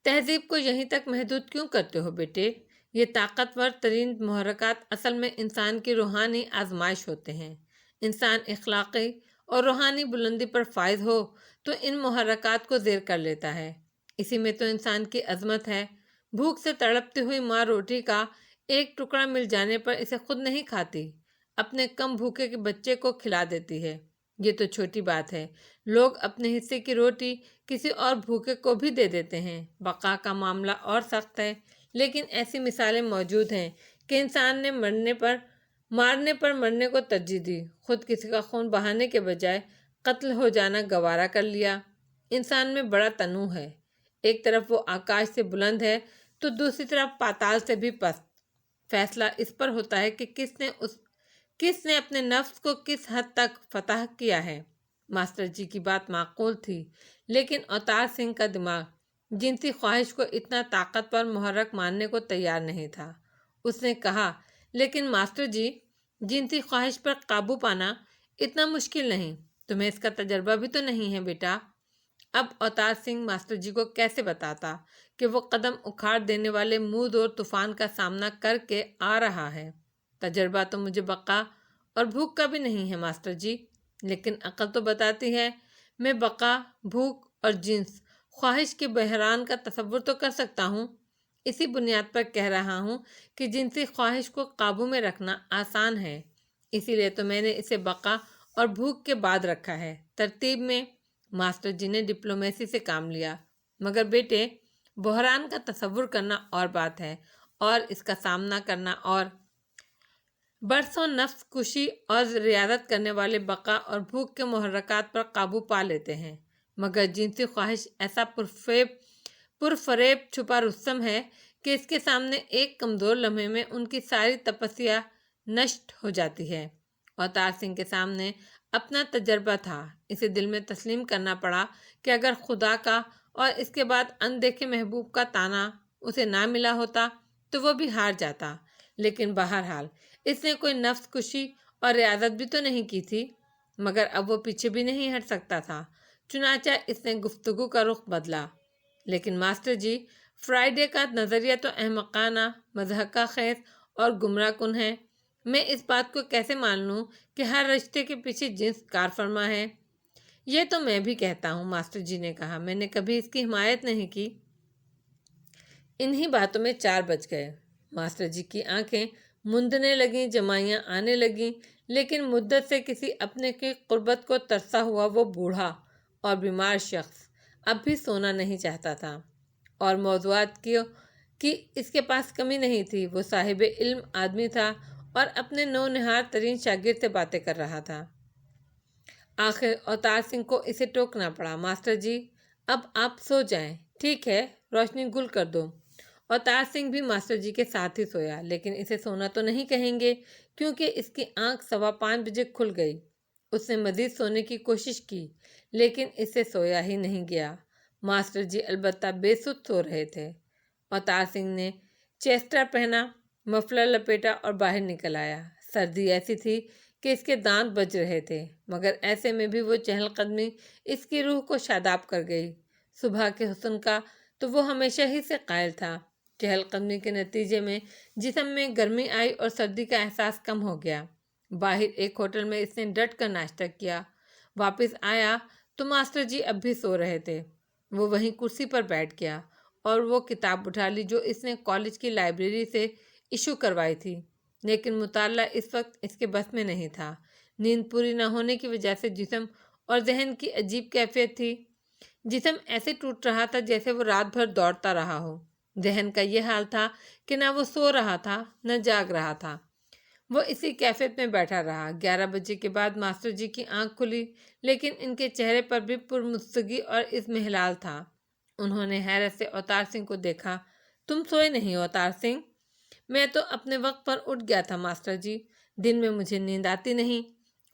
تہذیب کو یہیں تک محدود کیوں کرتے ہو بیٹے؟ یہ طاقتور ترین محرکات اصل میں انسان کی روحانی آزمائش ہوتے ہیں۔ انسان اخلاقی اور روحانی بلندی پر فائز ہو تو ان محرکات کو زیر کر لیتا ہے۔ اسی میں تو انسان کی عظمت ہے۔ بھوک سے تڑپتی ہوئی ماں روٹی کا ایک ٹکڑا مل جانے پر اسے خود نہیں کھاتی، اپنے کم بھوکے کے بچے کو کھلا دیتی ہے۔ یہ تو چھوٹی بات ہے، لوگ اپنے حصے کی روٹی کسی اور بھوکے کو بھی دے دیتے ہیں۔ بقا کا معاملہ اور سخت ہے، لیکن ایسی مثالیں موجود ہیں کہ انسان نے مارنے پر مرنے کو ترجیح دی، خود کسی کا خون بہانے کے بجائے قتل ہو جانا گوارا کر لیا۔ انسان میں بڑا تنوع ہے، ایک طرف وہ آکاش سے بلند ہے تو دوسری طرف پاتال سے بھی پست۔ فیصلہ اس پر ہوتا ہے کہ کس نے اپنے نفس کو کس حد تک فتح کیا ہے۔ ماسٹر جی کی بات معقول تھی، لیکن اوتار سنگھ کا دماغ جنسی خواہش کو اتنا طاقتور محرک ماننے کو تیار نہیں تھا۔ اس نے کہا، لیکن ماسٹر جی، جنسی خواہش پر قابو پانا اتنا مشکل نہیں، تمہیں اس کا تجربہ بھی تو نہیں ہے بیٹا۔ اب اوتار سنگھ ماسٹر جی کو کیسے بتاتا کہ وہ قدم اکھاڑ دینے والے مود اور طوفان کا سامنا کر کے آ رہا ہے۔ تجربہ تو مجھے بقا اور بھوک کا بھی نہیں ہے ماسٹر جی، لیکن عقل تو بتاتی ہے میں بقا، بھوک اور جنس خواہش کے بحران کا تصور تو کر سکتا ہوں۔ اسی بنیاد پر کہہ رہا ہوں کہ جنسی خواہش کو قابو میں رکھنا آسان ہے، اسی لیے تو میں نے اسے بقا اور بھوک کے بعد رکھا ہے، ترتیب میں۔ ماسٹر جی نے ڈپلومیسی سے کام لیا، مگر بیٹے، بحران کا تصور کرنا اور بات ہے اور اس کا سامنا کرنا اور۔ برسوں نفس کشی اور ریاضت کرنے والے بقا اور بھوک کے محرکات پر قابو پا لیتے ہیں، مگر جنسی خواہش ایسا پرفریب چھپا رستم ہے کہ اس کے سامنے ایک کمزور لمحے میں ان کی ساری تپسیا نشٹ ہو جاتی ہے۔ اوتار سنگھ کے سامنے اپنا تجربہ تھا، اسے دل میں تسلیم کرنا پڑا کہ اگر خدا کا اور اس کے بعد اندیکھے محبوب کا طعنہ اسے نہ ملا ہوتا تو وہ بھی ہار جاتا، لیکن بہرحال اس نے کوئی نفس کشی اور ریاضت بھی تو نہیں کی تھی، مگر اب وہ پیچھے بھی نہیں ہٹ سکتا تھا، چنانچہ اس نے گفتگو کا رخ بدلا۔ لیکن ماسٹر جی، فرائیڈے کا نظریہ تو احمقانہ، مضحکہ خیز اور گمراہ کن ہے۔ میں اس بات کو کیسے مان لوں کہ ہر رشتے کے پیچھے جنس کار فرما ہے؟ یہ تو میں بھی کہتا ہوں، ماسٹر جی نے کہا، میں نے کبھی اس کی حمایت نہیں کی۔ انہی باتوں میں 4 بج گئے۔ ماسٹر جی کی آنکھیں مندنے لگیں، جمائیاں آنے لگیں، لیکن مدت سے کسی اپنے کی قربت کو ترسا ہوا وہ بوڑھا اور بیمار شخص اب بھی سونا نہیں چاہتا تھا، اور موضوعات کی اس کے پاس کمی نہیں تھی۔ وہ صاحب علم آدمی تھا اور اپنے نونہار ترین شاگرد سے باتیں کر رہا تھا۔ آخر اوتار سنگھ کو اسے ٹوکنا پڑا، ماسٹر جی، اب آپ سو جائیں، ٹھیک ہے، روشنی گل کر دو۔ اوتار سنگھ بھی ماسٹر جی کے ساتھ ہی سویا، لیکن اسے سونا تو نہیں کہیں گے کیونکہ اس کی آنکھ 5:15 بجے کھل گئی۔ اس نے مزید سونے کی کوشش کی، لیکن اس سے سویا ہی نہیں گیا۔ ماسٹر جی البتہ بے سدھ سو رہے تھے۔ اوتار سنگھ نے چیسٹر پہنا، مفلر لپیٹا اور باہر نکل آیا۔ سردی ایسی تھی کہ اس کے دانت بج رہے تھے، مگر ایسے میں بھی وہ چہل قدمی اس کی روح کو شاداب کر گئی۔ صبح کے حسن کا تو وہ ہمیشہ ہی سے قائل تھا۔ چہل قدمی کے نتیجے میں جسم میں گرمی آئی اور سردی کا احساس کم ہو گیا۔ باہر ایک ہوٹل میں اس نے ڈٹ کر ناشتہ کیا۔ واپس آیا تو ماسٹر جی اب بھی سو رہے تھے۔ وہ وہیں کرسی پر بیٹھ گیا اور وہ کتاب اٹھا لی جو اس نے کالج کی لائبریری سے ایشو کروائی تھی، لیکن مطالعہ اس وقت اس کے بس میں نہیں تھا۔ نیند پوری نہ ہونے کی وجہ سے جسم اور ذہن کی عجیب کیفیت تھی۔ جسم ایسے ٹوٹ رہا تھا جیسے وہ رات بھر دوڑتا رہا ہو۔ ذہن کا یہ حال تھا کہ نہ وہ سو رہا تھا نہ جاگ رہا تھا، وہ اسی کیفیت میں بیٹھا رہا۔ 11 بجے کے بعد ماسٹر جی کی آنکھ کھلی، لیکن ان کے چہرے پر بھی پرمستگی اور اضمحلال تھا۔ انہوں نے حیرت سے اوتار سنگھ کو دیکھا۔ تم سوئے نہیں اوتار سنگھ؟ میں تو اپنے وقت پر اٹھ گیا تھا ماسٹر جی، دن میں مجھے نیند آتی نہیں۔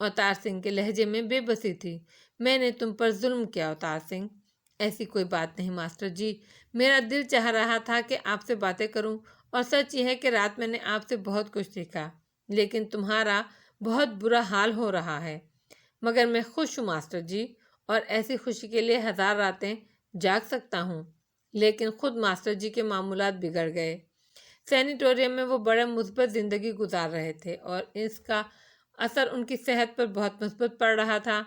اوتار سنگھ کے لہجے میں بے بسی تھی۔ میں نے تم پر ظلم کیا اوتار سنگھ؟ ایسی کوئی بات نہیں ماسٹر جی، میرا دل چاہ رہا تھا کہ آپ سے باتیں کروں، اور سچ یہ ہے کہ رات میں نے آپ سے بہت کچھ سیکھا، لیکن تمہارا بہت برا حال ہو رہا ہے۔ مگر میں خوش ہوں ماسٹر جی، اور ایسی خوشی کے لیے 1000 راتیں جاگ سکتا ہوں۔ لیکن خود ماسٹر جی کے معمولات بگڑ گئے۔ سینیٹوریم میں وہ بڑے مثبت زندگی گزار رہے تھے، اور اس کا اثر ان کی صحت پر بہت مثبت پڑ رہا تھا۔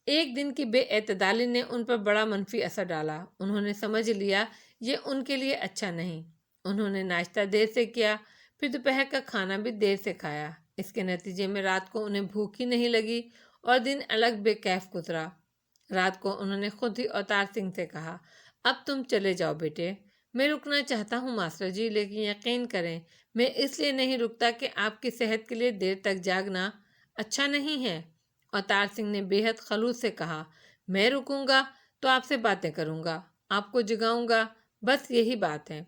ایک دن کی بے اعتدالی نے ان پر بڑا منفی اثر ڈالا۔ انہوں نے سمجھ لیا یہ ان کے لیے اچھا نہیں۔ انہوں نے ناشتہ دیر سے کیا، پھر دوپہر کا کھانا بھی دیر سے کھایا۔ اس کے نتیجے میں رات کو انہیں بھوک ہی نہیں لگی، اور دن الگ بے کیف گزرا۔ رات کو انہوں نے خود ہی اوتار سنگھ سے کہا، اب تم چلے جاؤ بیٹے۔ میں رکنا چاہتا ہوں ماسٹر جی، لیکن یقین کریں میں اس لیے نہیں رکتا کہ آپ کی صحت کے لیے دیر تک جاگنا اچھا نہیں ہے۔ اوتار سنگھ نے بے حد خلوص سے کہا، میں رکوں گا تو آپ سے باتیں کروں گا، آپ کو جگاؤں گا، بس یہی بات ہے۔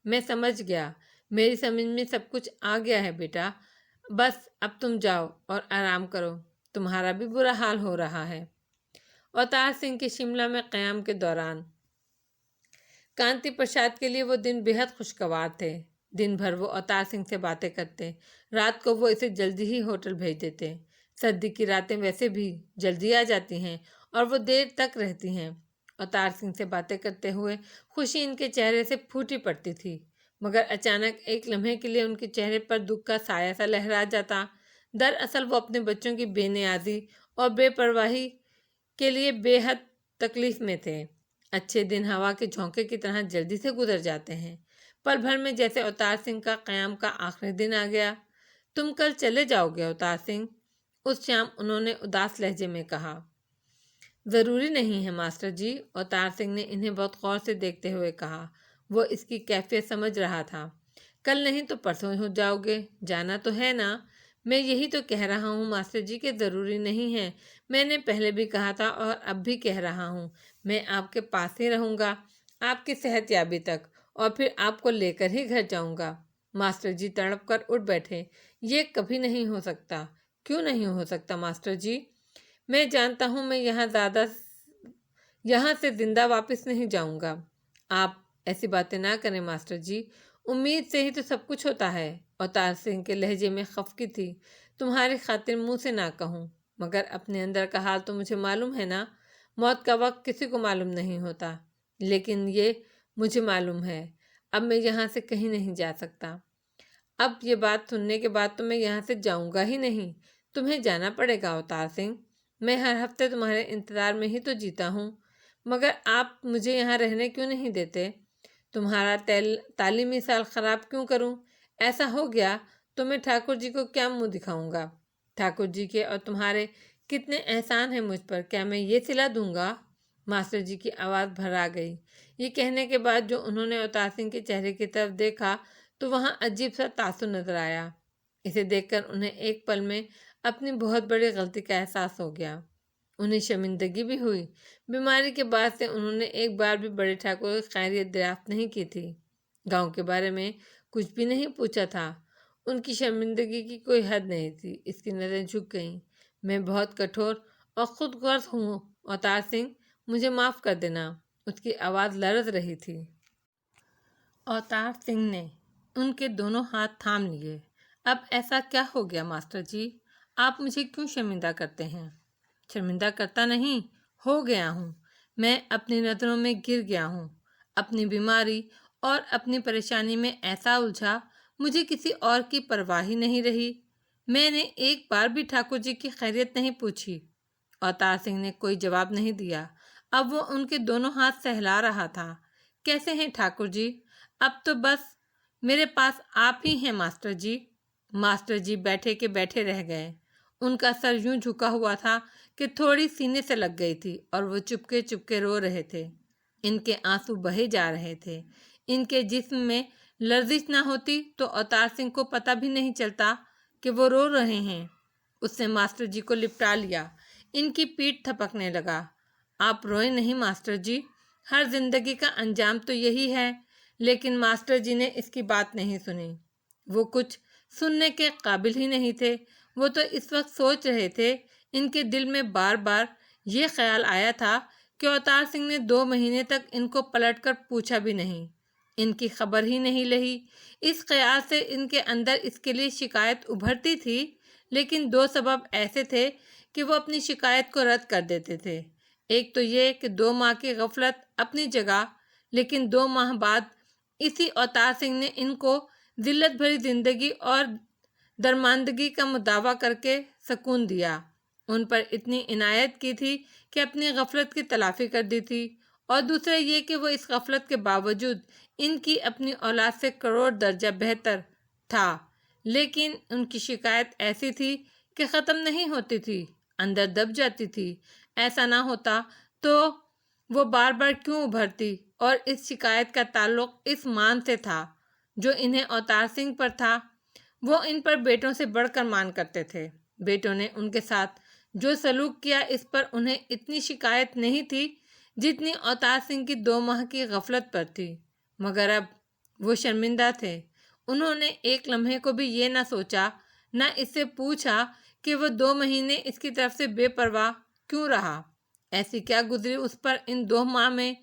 میں سمجھ گیا، میری سمجھ میں سب کچھ آ گیا ہے بیٹا، بس اب تم جاؤ اور آرام کرو، تمہارا بھی برا حال ہو رہا ہے۔ اوتار سنگھ کے شملہ میں قیام کے دوران کانتی پرساد کے لیے وہ دن بے حد خوشگوار تھے۔ دن بھر وہ اوتار سنگھ سے باتیں کرتے، رات کو وہ اسے جلدی ہی ہوٹل بھیج دیتے۔ سردی کی راتیں ویسے بھی جلدی آ جاتی ہیں اور وہ دیر تک رہتی ہیں۔ اوتار سنگھ سے باتیں کرتے ہوئے خوشی ان کے چہرے سے پھوٹی پڑتی تھی، مگر اچانک ایک لمحے کے لیے ان کے چہرے پر دکھ کا سایہ سا لہرا جاتا۔ دراصل وہ اپنے بچوں کی بے نیازی اور بے پرواہی کے لیے بے حد تکلیف میں تھے۔ اچھے دن ہوا کے جھونکے کی طرح جلدی سے گزر جاتے ہیں۔ پل بھر میں جیسے اوتار سنگھ کا قیام کا آخری دن آ گیا۔ تم کل چلے جاؤ گے اوتار سنگھ؟ اس شام انہوں نے اداس لہجے میں کہا۔ ضروری نہیں ہے ماسٹر جی، اوتار سنگھ نے انہیں بہت غور سے دیکھتے ہوئے کہا۔ وہ اس کی کیفیت سمجھ رہا تھا۔ کل نہیں تو پرسوں ہو جاؤ گے، جانا تو ہے نا؟ میں یہی تو کہہ رہا ہوں ماسٹر جی کہ ضروری نہیں ہے۔ میں نے پہلے بھی کہا تھا اور اب بھی کہہ رہا ہوں، میں آپ کے پاس ہی رہوں گا آپ کی صحت یابی تک، اور پھر آپ کو لے کر ہی گھر جاؤں گا۔ ماسٹر جی تڑپ کر اٹھ بیٹھے۔ یہ کبھی نہیں ہو سکتا۔ کیوں نہیں ہو سکتا ماسٹر جی؟ میں جانتا ہوں میں یہاں سے زندہ واپس نہیں جاؤں گا۔ آپ ایسی باتیں نہ کریں ماسٹر جی، امید سے ہی تو سب کچھ ہوتا ہے۔ اوتار سنگھ کے لہجے میں خفگی تھی۔ تمہاری خاطر منہ سے نہ کہوں، مگر اپنے اندر کا حال تو مجھے معلوم ہے نا۔ موت کا وقت کسی کو معلوم نہیں ہوتا، لیکن یہ مجھے معلوم ہے۔ اب میں یہاں سے کہیں نہیں جا سکتا۔ اب یہ بات سننے کے بعد تو میں یہاں سے جاؤں گا ہی نہیں۔ تمہیں جانا پڑے گا اوتار سنگھ۔ میں ہر ہفتے تمہارے انتظار میں ہی تو جیتا ہوں، مگر آپ مجھے یہاں رہنے کیوں نہیں دیتے؟ تمہارا تعلیمی سال خراب کیوں کروں؟ ایسا ہو گیا تو میں ٹھاکر جی کو کیا منہ دکھاؤں گا؟ ٹھاکر جی کے اور تمہارے کتنے احسان ہیں مجھ پر، کیا میں یہ صلہ دوں گا؟ ماسٹر جی کی آواز بھر آ گئی۔ یہ کہنے کے بعد جو انہوں نے اوتار سنگھ کے چہرے کی طرف دیکھا تو وہاں عجیب سا تاثر نظر آیا۔ اسے دیکھ کر انہیں ایک پل میں اپنی بہت بڑی غلطی کا احساس ہو گیا۔ انہیں شرمندگی بھی ہوئی۔ بیماری کے بعد سے انہوں نے ایک بار بھی بڑے ٹھاکر کی خیریت دریافت نہیں کی تھی، گاؤں کے بارے میں کچھ بھی نہیں پوچھا تھا۔ ان کی شرمندگی کی کوئی حد نہیں تھی۔ اس کی نظریں جھک گئیں۔ میں بہت کٹھور اور خود غرض ہوں اوتار سنگھ، مجھے معاف کر دینا۔ اس کی آواز لرز رہی تھی۔ اوتار سنگھ نے ان کے دونوں ہاتھ تھام لیے۔ اب ایسا کیا ہو گیا ماسٹر جی؟ آپ مجھے کیوں شرمندہ کرتے ہیں؟ شرمندہ کرتا نہیں، ہو گیا ہوں۔ میں اپنی نظروں میں گر گیا ہوں۔ اپنی بیماری اور اپنی پریشانی میں ایسا الجھا، مجھے کسی اور کی پرواہ ہی نہیں رہی۔ میں نے ایک بار بھی ٹھاکر جی کی خیریت نہیں پوچھی۔ اوتار سنگھ نے کوئی جواب نہیں دیا۔ اب وہ ان کے دونوں ہاتھ سہلا رہا تھا۔ کیسے ہیں ٹھاکر جی؟ اب تو بس میرے پاس آپ ہی ہیں ماسٹر جی۔ ماسٹر جی بیٹھے کے بیٹھے رہ گئے۔ ان کا سر یوں جھکا ہوا تھا کہ تھوڑی سینے سے لگ گئی تھی، اور وہ چپکے چپکے رو رہے تھے۔ ان کے آنسو بہے جا رہے تھے۔ ان کے جسم میں لرزش نہ ہوتی تو اوتار سنگھ کو پتہ بھی نہیں چلتا کہ وہ رو رہے ہیں۔ اس نے ماسٹر جی کو لپٹا لیا۔ ان کی پیٹھ تھپکنے لگا۔ آپ روئیں نہیں ماسٹر جی، ہر زندگی کا انجام تو یہی ہے، لیکن ماسٹر جی نے اس کی بات نہیں سنی۔ وہ کچھ سننے کے قابل ہی نہیں تھے۔ وہ تو اس وقت سوچ رہے تھے، ان کے دل میں بار بار یہ خیال آیا تھا کہ اوتار سنگھ نے 2 مہینے تک ان کو پلٹ کر پوچھا بھی نہیں، ان کی خبر ہی نہیں لہی۔ اس خیال سے ان کے اندر اس کے لیے شکایت ابھرتی تھی، لیکن 2 سبب ایسے تھے کہ وہ اپنی شکایت کو رد کر دیتے تھے۔ ایک تو یہ کہ 2 ماہ کی غفلت اپنی جگہ، لیکن 2 ماہ بعد اسی اوتار سنگھ نے ان کو ذلت بھری زندگی اور درماندگی کا مداوع کر کے سکون دیا، ان پر اتنی عنایت کی تھی کہ اپنی غفلت کی تلافی کر دی تھی۔ اور دوسرا یہ کہ وہ اس غفلت کے باوجود ان کی اپنی اولاد سے کروڑ درجہ بہتر تھا، لیکن ان کی شکایت ایسی تھی کہ ختم نہیں ہوتی تھی، اندر دب جاتی تھی۔ ایسا نہ ہوتا تو وہ بار بار کیوں ابھرتی؟ اور اس شکایت کا تعلق اس مان سے تھا جو انہیں اوتار سنگھ پر تھا۔ وہ ان پر بیٹوں سے بڑھ کر مان کرتے تھے۔ بیٹوں نے ان کے ساتھ جو سلوک کیا اس پر انہیں اتنی شکایت نہیں تھی جتنی اوتار سنگھ کی 2 ماہ کی غفلت پر تھی، مگر اب وہ شرمندہ تھے۔ انہوں نے ایک لمحے کو بھی یہ نہ سوچا، نہ اس سے پوچھا کہ وہ 2 مہینے اس کی طرف سے بے پرواہ کیوں رہا۔ ایسی کیا گزری اس پر ان 2 ماہ میں؟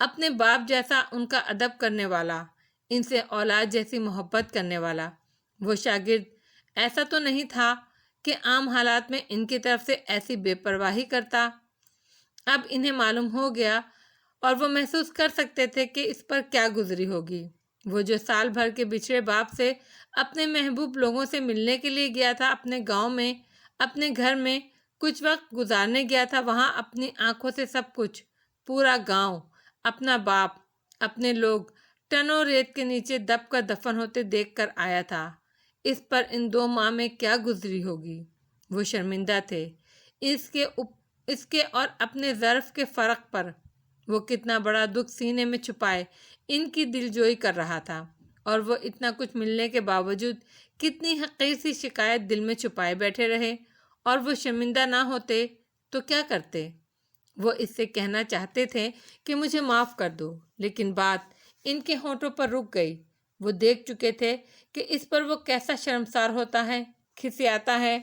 اپنے باپ جیسا ان کا ادب کرنے والا، ان سے اولاد جیسی محبت کرنے والا وہ شاگرد ایسا تو نہیں تھا کہ عام حالات میں ان کی طرف سے ایسی بے پرواہی کرتا۔ اب انہیں معلوم ہو گیا اور وہ محسوس کر سکتے تھے کہ اس پر کیا گزری ہوگی۔ وہ جو سال بھر کے بچھڑے باپ سے اپنے محبوب لوگوں سے ملنے کے لیے گیا تھا، اپنے گاؤں میں، اپنے گھر میں کچھ وقت گزارنے گیا تھا، وہاں اپنی آنکھوں سے سب کچھ، پورا گاؤں، اپنا باپ، اپنے لوگ ٹنوں ریت کے نیچے دب کر دفن ہوتے دیکھ کر آیا تھا۔ اس پر ان 2 ماہ میں کیا گزری ہوگی؟ وہ شرمندہ تھے اس کے اور اپنے ظرف کے فرق پر۔ وہ کتنا بڑا دکھ سینے میں چھپائے ان کی دلجوئی کر رہا تھا، اور وہ اتنا کچھ ملنے کے باوجود کتنی حقیر سی شکایت دل میں چھپائے بیٹھے رہے۔ اور وہ شرمندہ نہ ہوتے تو کیا کرتے؟ وہ اس سے کہنا چاہتے تھے کہ مجھے معاف کر دو، لیکن بات ان کے ہونٹوں پر رک گئی۔ وہ دیکھ چکے تھے کہ اس پر وہ کیسا شرمسار ہوتا ہے، کھسیاتا ہے۔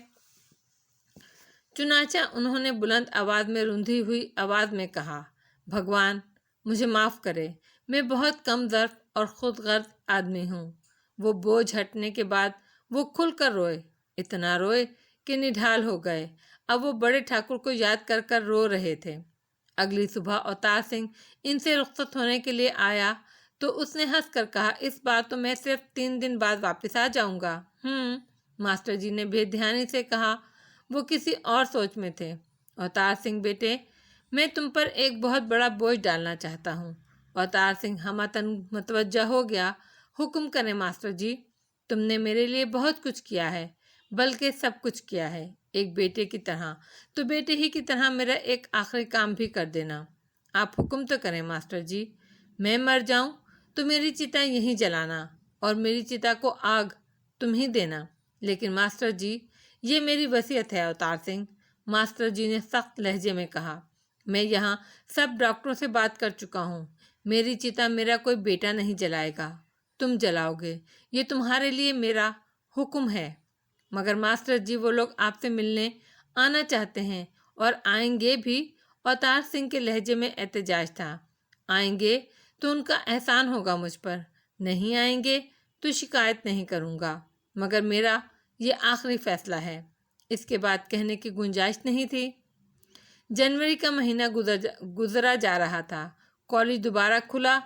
چنانچہ انہوں نے بلند آواز میں، روندھی ہوئی آواز میں کہا، بھگوان مجھے معاف کرے، میں بہت کم ظرف اور خود غرض آدمی ہوں۔ وہ بوجھ ہٹنے کے بعد وہ کھل کر روئے، اتنا روئے کہ نڈھال ہو گئے۔ اب وہ بڑے ٹھاکر کو یاد کر کر رو رہے تھے۔ اگلی صبح اوتار سنگھ ان سے رخصت ہونے کے لیے آیا تو اس نے ہنس کر کہا، اس بار تو میں صرف 3 دن بعد واپس آ جاؤں گا۔ ماسٹر جی نے بے دھیانی سے کہا۔ وہ کسی اور سوچ میں تھے۔ اوتار سنگھ بیٹے، میں تم پر ایک بہت بڑا بوجھ ڈالنا چاہتا ہوں۔ اوتار سنگھ ہمہ متوجہ ہو گیا۔ حکم کریں ماسٹر جی، تم نے میرے لیے بہت کچھ کیا ہے، بلکہ سب کچھ کیا ہے، ایک بیٹے کی طرح، تو بیٹے ہی کی طرح میرا ایک آخری کام بھی کر دینا۔ آپ حکم تو کریں ماسٹر جی، میں مر جاؤں تو میری چتا یہیں جلانا، اور میری چتا کو آگ تم ہی دینا۔ لیکن ماسٹر جی، یہ میری وصیت ہے۔ اوتار سنگھ، ماسٹر جی نے سخت لہجے میں کہا، میں یہاں سب ڈاکٹروں سے بات کر چکا ہوں، میری چتا میرا کوئی بیٹا نہیں جلائے گا، تم جلاؤ گے، یہ تمہارے لیے میرا حکم ہے۔ مگر ماسٹر جی، وہ لوگ آپ سے ملنے آنا چاہتے ہیں اور آئیں گے بھی۔ اوتار سنگھ کے لہجے میں احتجاج تھا۔ آئیں گے تو ان کا احسان ہوگا مجھ پر، نہیں آئیں گے تو شکایت نہیں کروں گا، مگر میرا یہ آخری فیصلہ ہے، اس کے بعد کہنے کی گنجائش نہیں تھی۔ جنوری کا مہینہ گزرا جا رہا تھا۔ کالج دوبارہ کھلا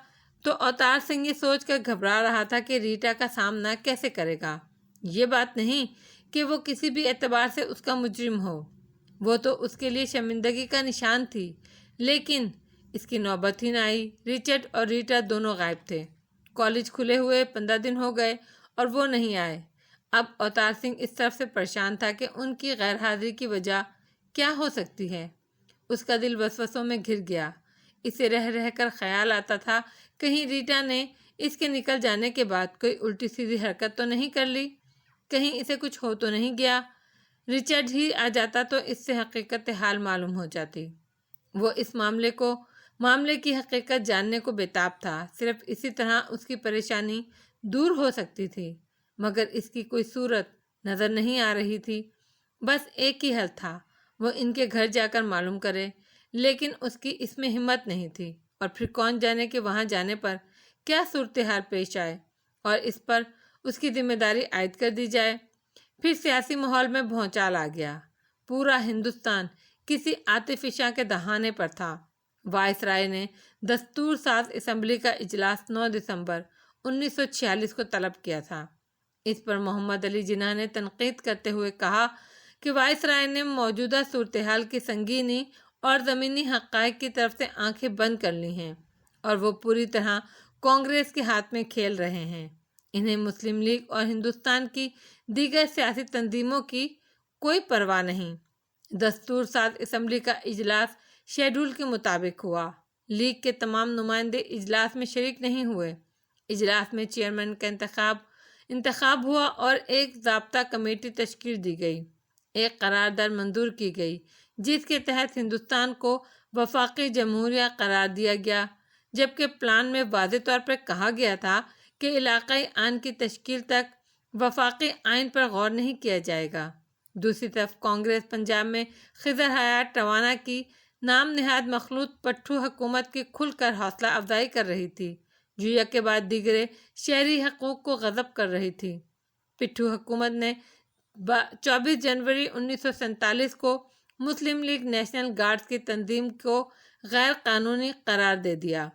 تو اوتار سنگھ یہ سوچ کر گھبرا رہا تھا کہ ریٹا کا سامنا کیسے کرے گا۔ یہ بات نہیں کہ وہ کسی بھی اعتبار سے اس کا مجرم ہو، وہ تو اس کے لیے شرمندگی کا نشان تھی، لیکن اس کی نوبت ہی نہ آئی۔ رچرڈ اور ریٹا دونوں غائب تھے۔ کالج کھلے ہوئے 15 دن ہو گئے اور وہ نہیں آئے۔ اب اوتار سنگھ اس طرف سے پریشان تھا کہ ان کی غیر حاضری کی وجہ کیا ہو سکتی ہے۔ اس کا دل وسوسوں میں گھر گیا۔ اسے رہ رہ کر خیال آتا تھا، کہیں ریٹا نے اس کے نکل جانے کے بعد کوئی الٹی سیدھی حرکت تو نہیں کر لی، کہیں اسے کچھ ہو تو نہیں گیا۔ رچرڈ ہی آ جاتا تو اس سے حقیقت حال معلوم ہو جاتی۔ وہ اس معاملے کو معاملے کی حقیقت جاننے کو بےتاب تھا۔ صرف اسی طرح اس کی پریشانی دور ہو سکتی تھی، مگر اس کی کوئی صورت نظر نہیں آ رہی تھی۔ بس ایک ہی حل تھا، وہ ان کے گھر جا کر معلوم کرے، لیکن اس کی اس میں ہمت نہیں تھی، اور پھر کون جانے کہ وہاں جانے پر کیا صورتحال پیش آئے اور اس پر اس کی ذمہ داری عائد کر دی جائے۔ پھر سیاسی ماحول میں بھونچال آ گیا۔ پورا ہندوستان کسی آتش فشاں کے دہانے پر تھا۔ وائس رائے نے دستور ساز اسمبلی کا اجلاس 9 دسمبر 1946 کو طلب کیا تھا۔ اس پر محمد علی جناح نے تنقید کرتے ہوئے کہا کہ وائس رائے نے موجودہ صورتحال کی سنگینی اور زمینی حقائق کی طرف سے آنکھیں بند کر لی ہیں، اور وہ پوری طرح کانگریس کے ہاتھ میں کھیل رہے ہیں۔ انہیں مسلم لیگ اور ہندوستان کی دیگر سیاسی تنظیموں کی کوئی پرواہ نہیں۔ دستور ساز اسمبلی کا اجلاس شیڈول کے مطابق ہوا۔ لیگ کے تمام نمائندے اجلاس میں شریک نہیں ہوئے۔ اجلاس میں چیئرمین کا انتخاب ہوا اور ایک ضابطہ کمیٹی تشکیل دی گئی۔ ایک قرارداد منظور کی گئی جس کے تحت ہندوستان کو وفاقی جمہوریہ قرار دیا گیا، جبکہ پلان میں واضح طور پر کہا گیا تھا کہ علاقائی آئین کی تشکیل تک وفاقی آئین پر غور نہیں کیا جائے گا۔ دوسری طرف کانگریس پنجاب میں خضر حیات روانا کی نام نہاد مخلوط پٹھو حکومت کی کھل کر حوصلہ افزائی کر رہی تھی، جو یک کے بعد دیگرے شہری حقوق کو غصب کر رہی تھی۔ پٹھو حکومت نے 24 جنوری 1947 کو مسلم لیگ نیشنل گارڈز کی تنظیم کو غیر قانونی قرار دے دیا۔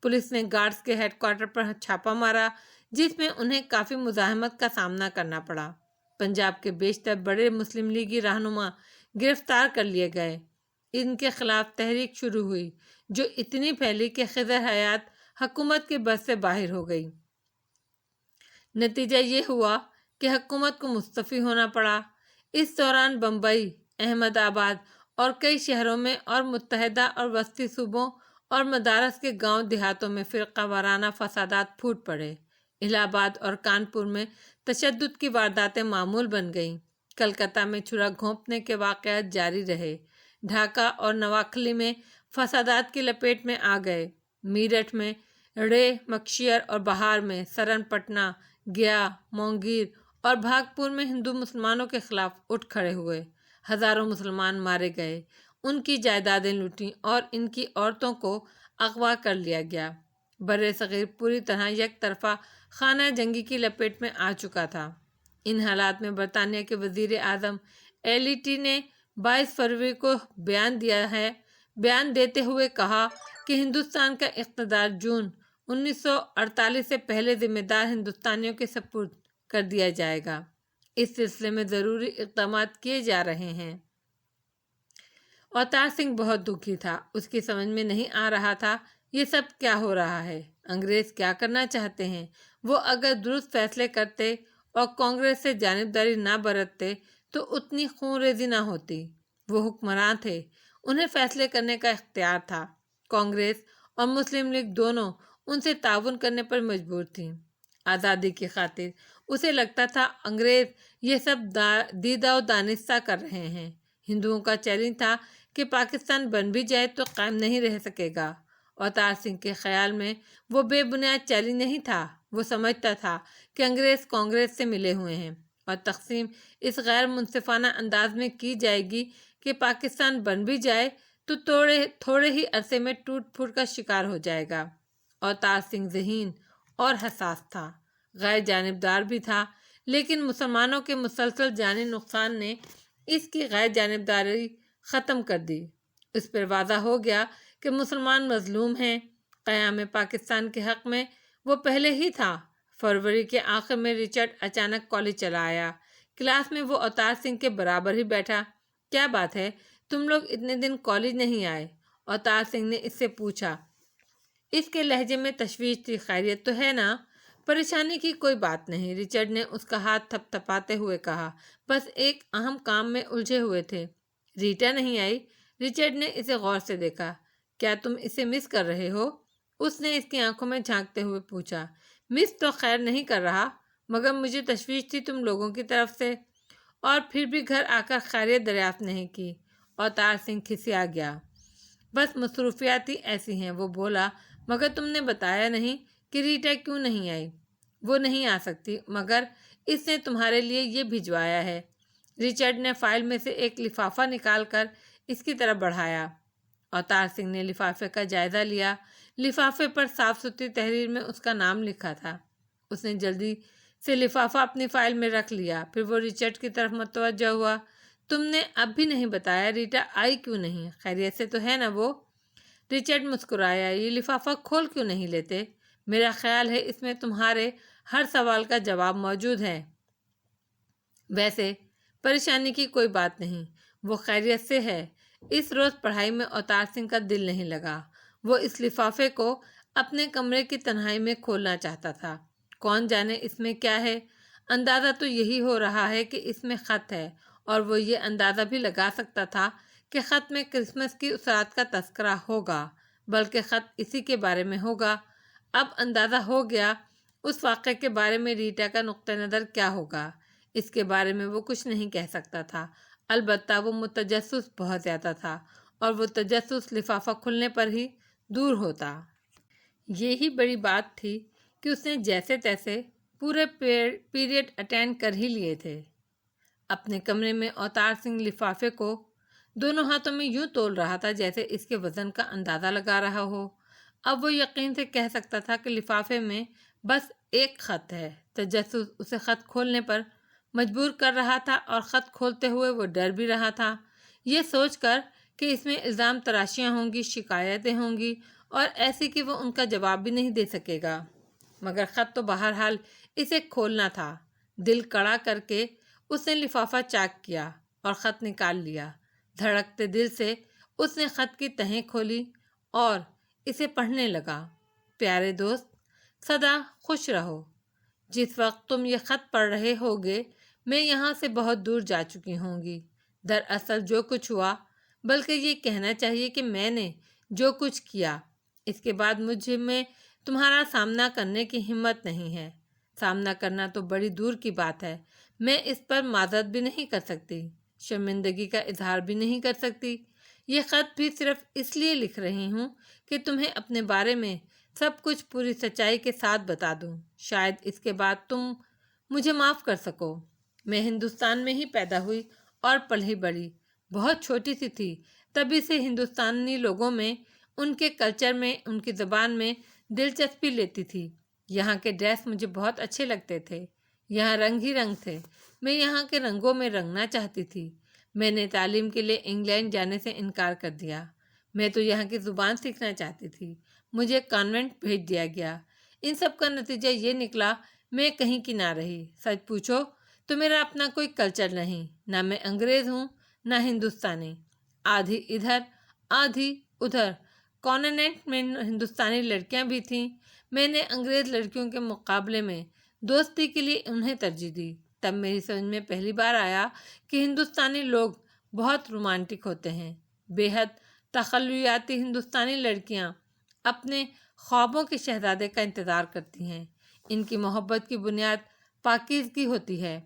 پولیس نے گارڈز کے ہیڈ کوارٹر پر چھاپا مارا، جس میں انہیں کافی مزاحمت کا سامنا کرنا پڑا۔ پنجاب کے بیشتر بڑے مسلم لیگی رہنما گرفتار کر لیے گئے۔ ان کے خلاف تحریک شروع ہوئی، جو اتنی پھیلی کہ خضر حیات حکومت کے بس سے باہر ہو گئی۔ نتیجہ یہ ہوا کہ حکومت کو مستعفی ہونا پڑا۔ اس دوران بمبئی، احمد آباد اور کئی شہروں میں اور متحدہ اور وسطی صوبوں اور مدارس کے گاؤں دیہاتوں میں فرقہ وارانہ فسادات پھوٹ پڑے۔ الہ آباد اور کانپور میں تشدد کی وارداتیں معمول بن گئیں۔ کلکتہ میں چھرا گھونپنے کے واقعات جاری رہے۔ ڈھاکہ اور نواکھلی میں فسادات کی لپیٹ میں آ گئے۔ میرٹھ میں رے، مکشیر اور بہار میں سرن پٹنہ، گیا، مونگیر اور بھاگپور میں ہندو مسلمانوں کے خلاف اٹھ کھڑے ہوئے۔ ہزاروں مسلمان مارے گئے، ان کی جائیدادیں لوٹیں اور ان کی عورتوں کو اغوا کر لیا گیا۔ بر صغیر پوری طرح یک طرفہ خانہ جنگی کی لپیٹ میں آ چکا تھا۔ ان حالات میں برطانیہ کے وزیر اعظم ایلیٹی نے 22 فروری کو بیان دیتے ہوئے کہا کہ ہندوستان کا اقتدار جون 1948 سے پہلے ذمہ دار ہندوستانیوں کے سپرد کر دیا جائے گا۔ اس سلسلے میں ضروری اقدامات کیے جا رہے ہیں۔ اوتار سنگھ بہت دکھی تھا۔ اس کی سمجھ میں نہیں آ رہا تھا یہ سب کیا ہو رہا ہے۔ انگریز کیا کرنا چاہتے ہیں؟ وہ اگر درست فیصلے کرتے اور کانگریس سے جانبداری نہ برتتے تو اتنی خون ریزی نہ ہوتی۔ وہ حکمران تھے، انہیں فیصلے کرنے کا اختیار تھا۔ کانگریس اور مسلم لیگ دونوں ان سے تعاون کرنے پر مجبور تھیں۔ آزادی کی خاطر اسے لگتا تھا انگریز یہ سب دیدہ و دانستہ کر رہے ہیں۔ ہندوؤں کا چیلنج تھا کہ پاکستان بن بھی جائے تو قائم نہیں رہ سکے گا۔ اوتار سنگھ کے خیال میں وہ بے بنیاد چیلنج نہیں تھا۔ وہ سمجھتا تھا کہ انگریز کانگریس سے ملے ہوئے ہیں اور تقسیم اس غیر منصفانہ انداز میں کی جائے گی کہ پاکستان بن بھی جائے تو تھوڑے ہی عرصے میں ٹوٹ پھوٹ کا شکار ہو جائے گا۔ اوتار سنگھ ذہین اور حساس تھا، غیر جانبدار بھی تھا، لیکن مسلمانوں کے مسلسل جانی نقصان نے اس کی غیر جانبداری ختم کر دی۔ اس پر واضح ہو گیا کہ مسلمان مظلوم ہیں۔ قیام پاکستان کے حق میں وہ پہلے ہی تھا۔ فروری کے آخر میں رچرڈ اچانک کالج چلا آیا۔ کلاس میں وہ اوتار سنگھ کے برابر ہی بیٹھا۔ کیا بات ہے، تم لوگ اتنے دن کالج نہیں آئے؟ اوتار سنگھ نے اس سے پوچھا۔ اس کے لہجے میں تشویش تھی۔ خیریت تو ہے نا؟ پریشانی کی کوئی بات نہیں، رچرڈ نے اس کا ہاتھ تھپ تھپاتے ہوئے کہا۔ بس ایک اہم کام میں الجھے ہوئے تھے۔ ریٹا نہیں آئی؟ رچرڈ نے اسے غور سے دیکھا۔ کیا تم اسے مس کر رہے ہو؟ اس نے اس کی آنکھوں میں جھانکتے ہوئے پوچھا۔ مس تو خیر نہیں کر رہا، مگر مجھے تشویش تھی تم لوگوں کی طرف سے، اور پھر بھی گھر آ کر خیریت دریافت نہیں کی۔ اوتار سنگھ کھسیا گیا۔ بس مصروفیات ہی ایسی ہیں۔ وہ بولا، مگر تم نے بتایا نہیں کہ ریٹا کیوں نہیں آئی؟ وہ نہیں آ سکتی، مگر اس نے تمہارے لیے یہ بھجوایا ہے۔ رچرڈ نے فائل میں سے ایک لفافہ نکال کر اس کی طرف بڑھایا۔ اوتار سنگھ نے لفافے کا جائزہ لیا۔ لفافے پر صاف ستھری تحریر میں اس کا نام لکھا تھا۔ اس نے جلدی سے لفافہ اپنی فائل میں رکھ لیا۔ پھر وہ رچرڈ کی طرف متوجہ ہوا۔ تم نے اب بھی نہیں بتایا ریٹا آئی کیوں نہیں؟ خیریت سے تو ہے نا وہ؟ رچرڈ مسکرایا۔ یہ لفافہ کھول کیوں نہیں لیتے؟ میرا خیال ہے اس میں تمہارے ہر سوال کا جواب موجود ہے۔ ویسے پریشانی کی کوئی بات نہیں، وہ خیریت سے ہے۔ اس روز پڑھائی میں اوتار سنگھ کا دل نہیں لگا۔ وہ اس لفافے کو اپنے کمرے کی تنہائی میں کھولنا چاہتا تھا۔ کون جانے اس میں کیا ہے؟ اندازہ تو یہی ہو رہا ہے کہ اس میں خط ہے، اور وہ یہ اندازہ بھی لگا سکتا تھا کہ خط میں کرسمس کی اس رات کا تذکرہ ہوگا، بلکہ خط اسی کے بارے میں ہوگا۔ اب اندازہ ہو گیا اس واقعے کے بارے میں ریٹا کا نقطہ نظر کیا ہوگا۔ اس کے بارے میں وہ کچھ نہیں کہہ سکتا تھا، البتہ وہ متجسس بہت زیادہ تھا، اور وہ تجسس لفافہ کھلنے پر ہی دور ہوتا۔ یہی بڑی بات تھی کہ اس نے جیسے تیسے پورے پیریڈ اٹینڈ کر ہی لیے تھے۔ اپنے کمرے میں اوتار سنگھ لفافے کو دونوں ہاتھوں میں یوں تول رہا تھا جیسے اس کے وزن کا اندازہ لگا رہا ہو۔ اب وہ یقین سے کہہ سکتا تھا کہ لفافے میں بس ایک خط ہے۔ تجسس اسے خط کھولنے پر مجبور کر رہا تھا، اور خط کھولتے ہوئے وہ ڈر بھی رہا تھا، یہ سوچ کر کہ اس میں الزام تراشیاں ہوں گی، شکایتیں ہوں گی، اور ایسی کہ وہ ان کا جواب بھی نہیں دے سکے گا۔ مگر خط تو بہرحال اسے کھولنا تھا۔ دل کڑا کر کے اس نے لفافہ چاک کیا اور خط نکال لیا۔ دھڑکتے دل سے اس نے خط کی تہیں کھولی اور اسے پڑھنے لگا۔ پیارے دوست، سدا خوش رہو۔ جس وقت تم یہ خط پڑھ رہے ہوگے میں یہاں سے بہت دور جا چکی ہوں گی۔ دراصل جو کچھ ہوا، بلکہ یہ کہنا چاہیے کہ میں نے جو کچھ کیا، اس کے بعد مجھ میں تمہارا سامنا کرنے کی ہمت نہیں ہے۔ سامنا کرنا تو بڑی دور کی بات ہے، میں اس پر معذرت بھی نہیں کر سکتی، شرمندگی کا اظہار بھی نہیں کر سکتی۔ یہ خط بھی صرف اس لیے لکھ رہی ہوں کہ تمہیں اپنے بارے میں سب کچھ پوری سچائی کے ساتھ بتا دوں، شاید اس کے بعد تم مجھے معاف کر سکو۔ میں ہندوستان میں ہی پیدا ہوئی اور پلی بڑھی، بہت چھوٹی سی تھی تبھی سے ہندوستانی لوگوں میں، ان کے کلچر میں، ان کی زبان میں دلچسپی لیتی تھی۔ یہاں کے ڈریس مجھے بہت اچھے لگتے تھے، یہاں رنگ ہی رنگ تھے، میں یہاں کے رنگوں میں رنگنا چاہتی تھی۔ میں نے تعلیم کے لیے انگلینڈ جانے سے انکار کر دیا، میں تو یہاں کی زبان سیکھنا چاہتی تھی، مجھے کانوینٹ بھیج دیا گیا۔ ان سب کا نتیجہ یہ نکلا میں کہیں کی نہ رہی۔ سچ پوچھو تو میرا اپنا کوئی کلچر نہیں، نہ میں انگریز ہوں نہ ہندوستانی، آدھی ادھر آدھی ادھر۔ کانوینٹ میں ہندوستانی لڑکیاں بھی تھیں، میں نے انگریز لڑکیوں کے مقابلے میں دوستی کے لیے انہیں ترجیح دی۔ تب میری سمجھ میں پہلی بار آیا کہ ہندوستانی لوگ بہت رومانٹک ہوتے ہیں۔ بے حد تخیلیاتی ہندوستانی لڑکیاں اپنے خوابوں کے شہزادے کا انتظار کرتی ہیں۔ ان کی محبت کی بنیاد پاکیزگی ہوتی ہے،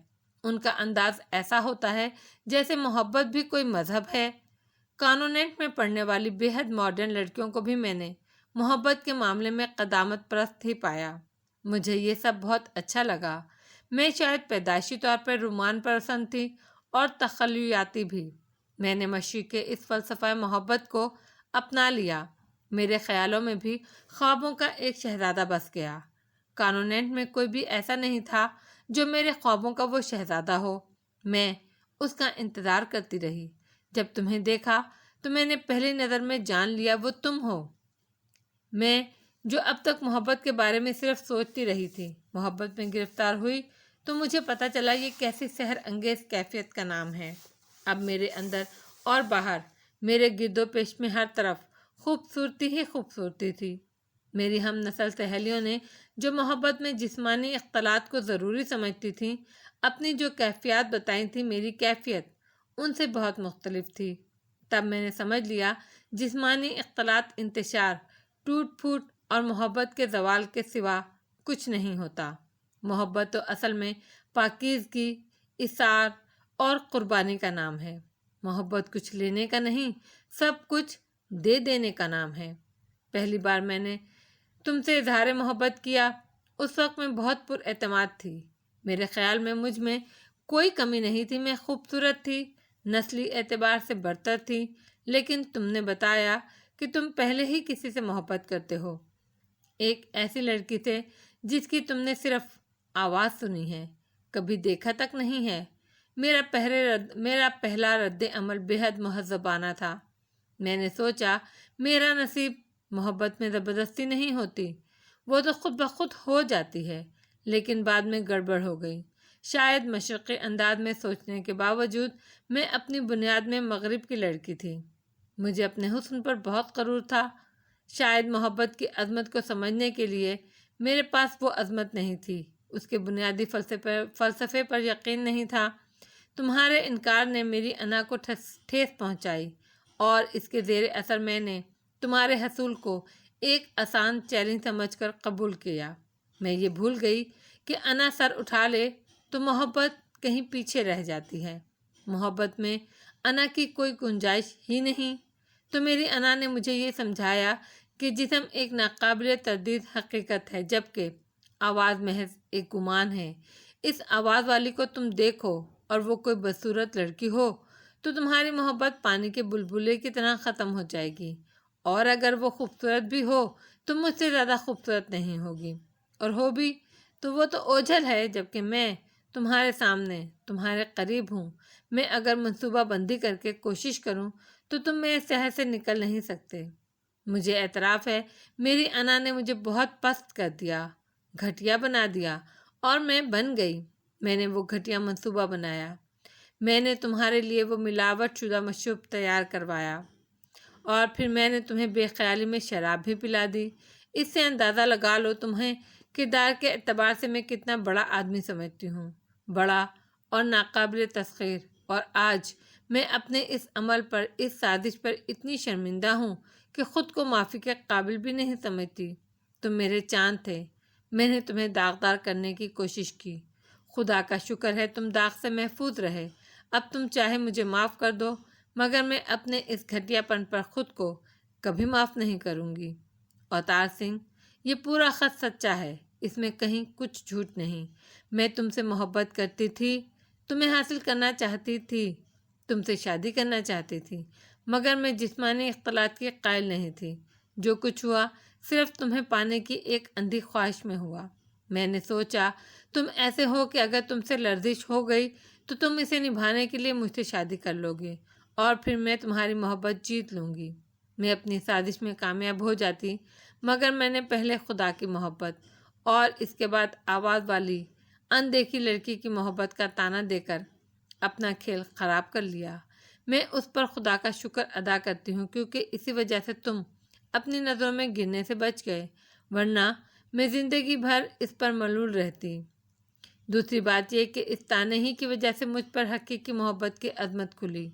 ان کا انداز ایسا ہوتا ہے جیسے محبت بھی کوئی مذہب ہے۔ کانوینٹ میں پڑھنے والی بے حد ماڈرن لڑکیوں کو بھی میں نے محبت کے معاملے میں قدامت پرست ہی پایا۔ مجھے یہ سب بہت اچھا لگا۔ میں شاید پیدائشی طور پر رومان پسند تھی اور تخیلیاتی بھی۔ میں نے مشرق کے اس فلسفہ محبت کو اپنا لیا، میرے خیالوں میں بھی خوابوں کا ایک شہزادہ بس گیا۔ کانوینٹ میں کوئی بھی ایسا نہیں تھا جو میرے خوابوں کا وہ شہزادہ ہو۔ میں اس کا انتظار کرتی رہی۔ جب تمہیں دیکھا تو میں نے پہلی نظر میں جان لیا وہ تم ہو۔ میں جو اب تک محبت کے بارے میں صرف سوچتی رہی تھی، محبت میں گرفتار ہوئی تو مجھے پتہ چلا یہ کیسی سحر انگیز کیفیت کا نام ہے۔ اب میرے اندر اور باہر، میرے گرد و پیش میں ہر طرف خوبصورتی ہی خوبصورتی تھی۔ میری ہم نسل سہیلیوں نے جو محبت میں جسمانی اختلاط کو ضروری سمجھتی تھیں، اپنی جو کیفیات بتائی تھیں، میری کیفیت ان سے بہت مختلف تھی۔ تب میں نے سمجھ لیا جسمانی اختلاط انتشار، ٹوٹ پھوٹ اور محبت کے زوال کے سوا کچھ نہیں ہوتا۔ محبت تو اصل میں پاکیزگی، اثار اور قربانی کا نام ہے۔ محبت کچھ لینے کا نہیں، سب کچھ دے دینے کا نام ہے۔ پہلی بار میں نے تم سے اظہار محبت کیا، اس وقت میں بہت پر اعتماد تھی۔ میرے خیال میں مجھ میں کوئی کمی نہیں تھی، میں خوبصورت تھی، نسلی اعتبار سے برتر تھی، لیکن تم نے بتایا کہ تم پہلے ہی کسی سے محبت کرتے ہو، ایک ایسی لڑکی سے جس کی تم نے صرف آواز سنی ہے، کبھی دیکھا تک نہیں ہے۔ میرا پہلا رد عمل بے حد مہذبانہ تھا۔ میں نے سوچا میرا نصیب محبت میں زبردستی نہیں ہوتی، وہ تو خود بخود ہو جاتی ہے، لیکن بعد میں گڑبڑ ہو گئی۔ شاید مشرقی انداز میں سوچنے کے باوجود میں اپنی بنیاد میں مغرب کی لڑکی تھی۔ مجھے اپنے حسن پر بہت غرور تھا۔ شاید محبت کی عظمت کو سمجھنے کے لیے میرے پاس وہ عظمت نہیں تھی، اس کے بنیادی فلسفے پر یقین نہیں تھا۔ تمہارے انکار نے میری انا کو ٹھیس پہنچائی، اور اس کے زیر اثر میں نے تمہارے حصول کو ایک آسان چیلنج سمجھ کر قبول کیا۔ میں یہ بھول گئی کہ انا سر اٹھا لے تو محبت کہیں پیچھے رہ جاتی ہے۔ محبت میں انا کی کوئی گنجائش ہی نہیں۔ تو میری انا نے مجھے یہ سمجھایا کہ جسم ایک ناقابل تردید حقیقت ہے، جبکہ آواز محض ایک گمان ہے۔ اس آواز والی کو تم دیکھو اور وہ کوئی بدصورت لڑکی ہو تو تمہاری محبت پانی کے بلبلے کی طرح ختم ہو جائے گی، اور اگر وہ خوبصورت بھی ہو تو مجھ سے زیادہ خوبصورت نہیں ہوگی، اور ہو بھی تو وہ تو اوجھل ہے، جبکہ میں تمہارے سامنے تمہارے قریب ہوں۔ میں اگر منصوبہ بندی کر کے کوشش کروں تو تم میرے شہر سے نکل نہیں سکتے۔ مجھے اعتراف ہے میری انا نے مجھے بہت پست کر دیا، گھٹیا بنا دیا، اور میں بن گئی۔ میں نے وہ گھٹیا منصوبہ بنایا، میں نے تمہارے لیے وہ ملاوٹ شدہ مشروب تیار کروایا، اور پھر میں نے تمہیں بے خیالی میں شراب بھی پلا دی۔ اس سے اندازہ لگا لو تمہیں کردار کے اعتبار سے میں کتنا بڑا آدمی سمجھتی ہوں، بڑا اور ناقابل تسخیر۔ اور آج میں اپنے اس عمل پر، اس سازش پر اتنی شرمندہ ہوں کہ خود کو معافی کے قابل بھی نہیں سمجھتی۔ تم میرے چاند تھے، میں نے تمہیں داغدار کرنے کی کوشش کی، خدا کا شکر ہے تم داغ سے محفوظ رہے۔ اب تم چاہے مجھے معاف کر دو، مگر میں اپنے اس گھٹیا پن پر خود کو کبھی معاف نہیں کروں گی۔ اوتار سنگھ، یہ پورا خط سچا ہے، اس میں کہیں کچھ جھوٹ نہیں۔ میں تم سے محبت کرتی تھی، تمہیں حاصل کرنا چاہتی تھی، تم سے شادی کرنا چاہتی تھی، مگر میں جسمانی اختلاط کی قائل نہیں تھی۔ جو کچھ ہوا صرف تمہیں پانے کی ایک اندھی خواہش میں ہوا۔ میں نے سوچا تم ایسے ہو کہ اگر تم سے لرزش ہو گئی تو تم اسے نبھانے کے لیے مجھ سے شادی کر لو گے، اور پھر میں تمہاری محبت جیت لوں گی۔ میں اپنی سازش میں کامیاب ہو جاتی، مگر میں نے پہلے خدا کی محبت اور اس کے بعد آواز والی اندیکھی لڑکی کی محبت کا طعنہ دے کر اپنا کھیل خراب کر لیا۔ میں اس پر خدا کا شکر ادا کرتی ہوں، کیونکہ اسی وجہ سے تم اپنی نظروں میں گرنے سے بچ گئے، ورنہ میں زندگی بھر اس پر ملول رہتی۔ دوسری بات یہ کہ اس طعنے ہی کی وجہ سے مجھ پر حقیقی محبت کی عظمت کھلی۔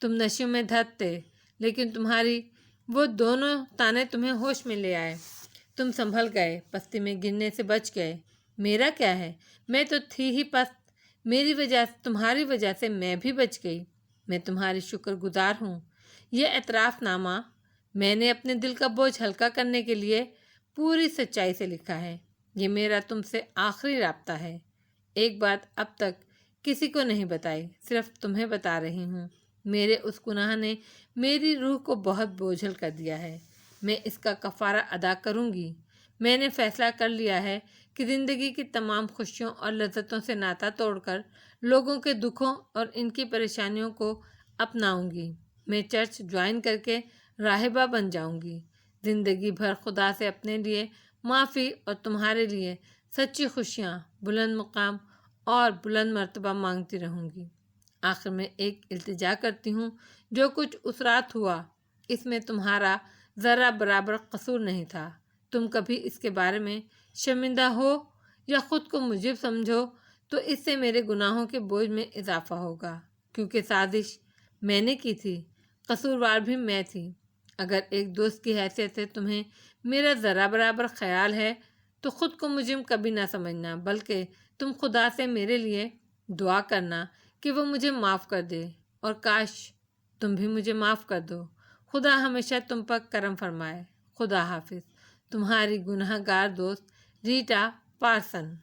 تم نشیوں میں دھت تھے، لیکن تمہاری وہ دونوں طعنے تمہیں ہوش میں لے آئے، تم سنبھل گئے، پستی میں گرنے سے بچ گئے۔ میرا کیا ہے، میں تو تھی ہی پست، تمہاری وجہ سے میں بھی بچ گئی۔ میں تمہاری شکر گزار ہوں۔ یہ اعتراف نامہ میں نے اپنے دل کا بوجھ ہلکا کرنے کے لیے پوری سچائی سے لکھا ہے۔ یہ میرا تم سے آخری رابطہ ہے۔ ایک بات اب تک کسی کو نہیں بتائی، صرف تمہیں بتا رہی ہوں۔ میرے اس گناہ نے میری روح کو بہت بوجھل کر دیا ہے، میں اس کا کفارہ ادا کروں گی۔ میں نے فیصلہ کر لیا ہے کہ زندگی کی تمام خوشیوں اور لذتوں سے ناطہ توڑ کر لوگوں کے دکھوں اور ان کی پریشانیوں کو اپناؤں گی۔ میں چرچ جوائن کر کے راہبہ بن جاؤں گی، زندگی بھر خدا سے اپنے لیے معافی اور تمہارے لیے سچی خوشیاں، بلند مقام اور بلند مرتبہ مانگتی رہوں گی۔ آخر میں ایک التجا کرتی ہوں، جو کچھ اس رات ہوا اس میں تمہارا ذرہ برابر قصور نہیں تھا۔ تم کبھی اس کے بارے میں شرمندہ ہو یا خود کو مجرم سمجھو تو اس سے میرے گناہوں کے بوجھ میں اضافہ ہوگا، کیونکہ سازش میں نے کی تھی، قصوروار بھی میں تھی۔ اگر ایک دوست کی حیثیت سے تمہیں میرا ذرہ برابر خیال ہے تو خود کو مجرم کبھی نہ سمجھنا، بلکہ تم خدا سے میرے لیے دعا کرنا کہ وہ مجھے معاف کر دے، اور کاش تم بھی مجھے معاف کر دو۔ خدا ہمیشہ تم پر کرم فرمائے۔ خدا حافظ۔ تمہاری گنہگار دوست ریٹا پارسن۔